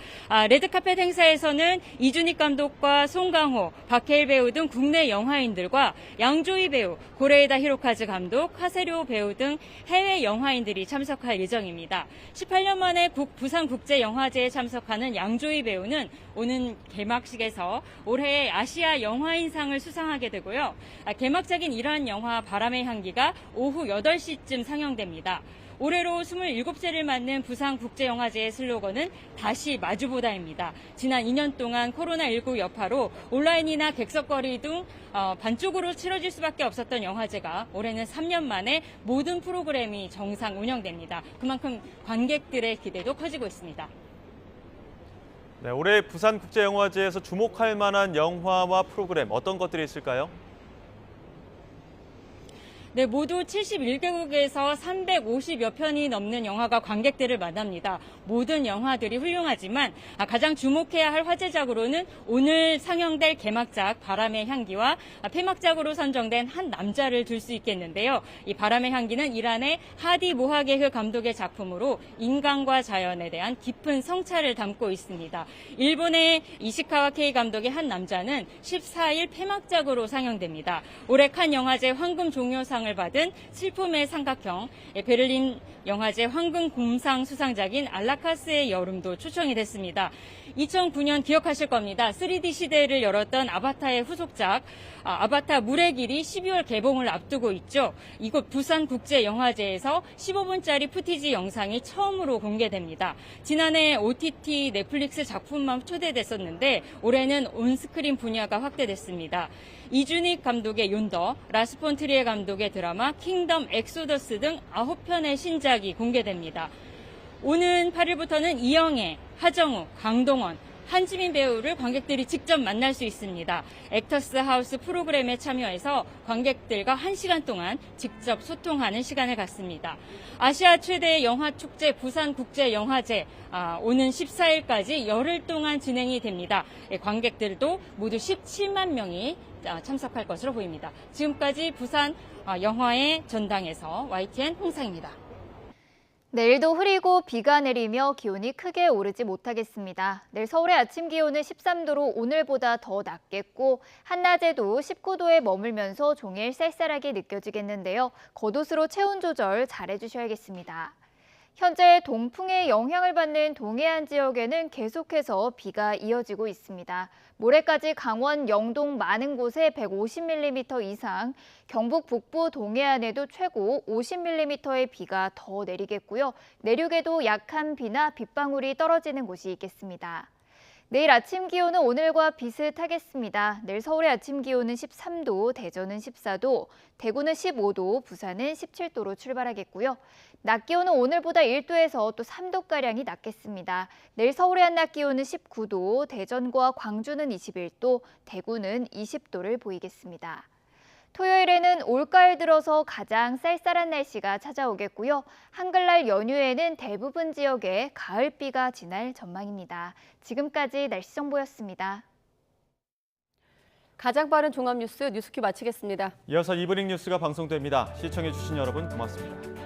레드카펫 행사에서는 이준익 감독과 송강호, 박해일 배우 등 국내 영화인들과 양조희 배우, 고레에다 히로카즈 감독, 하세료 배우 등 해외 영화인들이 참석할 예정입니다. 18년 만에 부산국제영화제에 참석하는 양조희 배우는 오는 개막식에서 올해의 아시아 영화인상을 수상하게 되고요. 개막작인 이러한 영화 바람의 향기가 오후 8시쯤 상영됩니다. 올해로 27세를 맞는 부산국제영화제의 슬로건은 다시 마주보다입니다. 지난 2년 동안 코로나19 여파로 온라인이나 객석거리 등 반쪽으로 치러질 수밖에 없었던 영화제가 올해는 3년 만에 모든 프로그램이 정상 운영됩니다. 그만큼 관객들의 기대도 커지고 있습니다. 네, 올해 부산국제영화제에서 주목할 만한 영화와 프로그램 어떤 것들이 있을까요? 네, 모두 71개국에서 350여 편이 넘는 영화가 관객들을 만납니다. 모든 영화들이 훌륭하지만 가장 주목해야 할 화제작으로는 오늘 상영될 개막작 바람의 향기와 폐막작으로 선정된 한 남자를 둘 수 있겠는데요. 이 바람의 향기는 이란의 하디 모하게흐 감독의 작품으로 인간과 자연에 대한 깊은 성찰을 담고 있습니다. 일본의 이시카와 케이 감독의 한 남자는 14일 폐막작으로 상영됩니다. 올해 칸 영화제 황금 종려상 을 받은 슬픔의 삼각형, 베를린 영화제 황금 공상 수상작인 알라카스의 여름도 초청이 됐습니다. 2009년 기억하실 겁니다. 3D 시대를 열었던 아바타의 후속작 아바타 물의 길이 12월 개봉을 앞두고 있죠. 이곳 부산국제영화제에서 15분짜리 푸티지 영상이 처음으로 공개됩니다. 지난해 OTT 넷플릭스 작품만 초대됐었는데 올해는 온스크린 분야가 확대됐습니다. 이준익 감독의 윤더, 라스 폰 트리에 감독의 드라마 킹덤 엑소더스 등 9편의 신작이 공개됩니다. 오는 8일부터는 이영애, 하정우, 강동원, 한지민 배우를 관객들이 직접 만날 수 있습니다. 액터스 하우스 프로그램에 참여해서 관객들과 1시간 동안 직접 소통하는 시간을 갖습니다. 아시아 최대의 영화축제 부산국제영화제 오는 14일까지 열흘 동안 진행이 됩니다. 관객들도 모두 17만 명이 참석할 것으로 보입니다. 지금까지 부산 영화의 전당에서 YTN 홍상입니다. 내일도 흐리고 비가 내리며 기온이 크게 오르지 못하겠습니다. 내일 서울의 아침 기온은 13도로 오늘보다 더 낮겠고 한낮에도 19도에 머물면서 종일 쌀쌀하게 느껴지겠는데요. 겉옷으로 체온 조절 잘해주셔야겠습니다. 현재 동풍의 영향을 받는 동해안 지역에는 계속해서 비가 이어지고 있습니다. 모레까지 강원, 영동 많은 곳에 150mm 이상, 경북 북부 동해안에도 최고 50mm의 비가 더 내리겠고요. 내륙에도 약한 비나 빗방울이 떨어지는 곳이 있겠습니다. 내일 아침 기온은 오늘과 비슷하겠습니다. 내일 서울의 아침 기온은 13도, 대전은 14도, 대구는 15도, 부산은 17도로 출발하겠고요. 낮 기온은 오늘보다 1도에서 또 3도가량이 낮겠습니다. 내일 서울의 한낮 기온은 19도, 대전과 광주는 21도, 대구는 20도를 보이겠습니다. 토요일에는 올가을 들어서 가장 쌀쌀한 날씨가 찾아오겠고요. 한글날 연휴에는 대부분 지역에 가을비가 지날 전망입니다. 지금까지 날씨 정보였습니다. 가장 빠른 종합뉴스 뉴스큐 마치겠습니다. 이어서 이브닝 뉴스가 방송됩니다. 시청해주신 여러분 고맙습니다.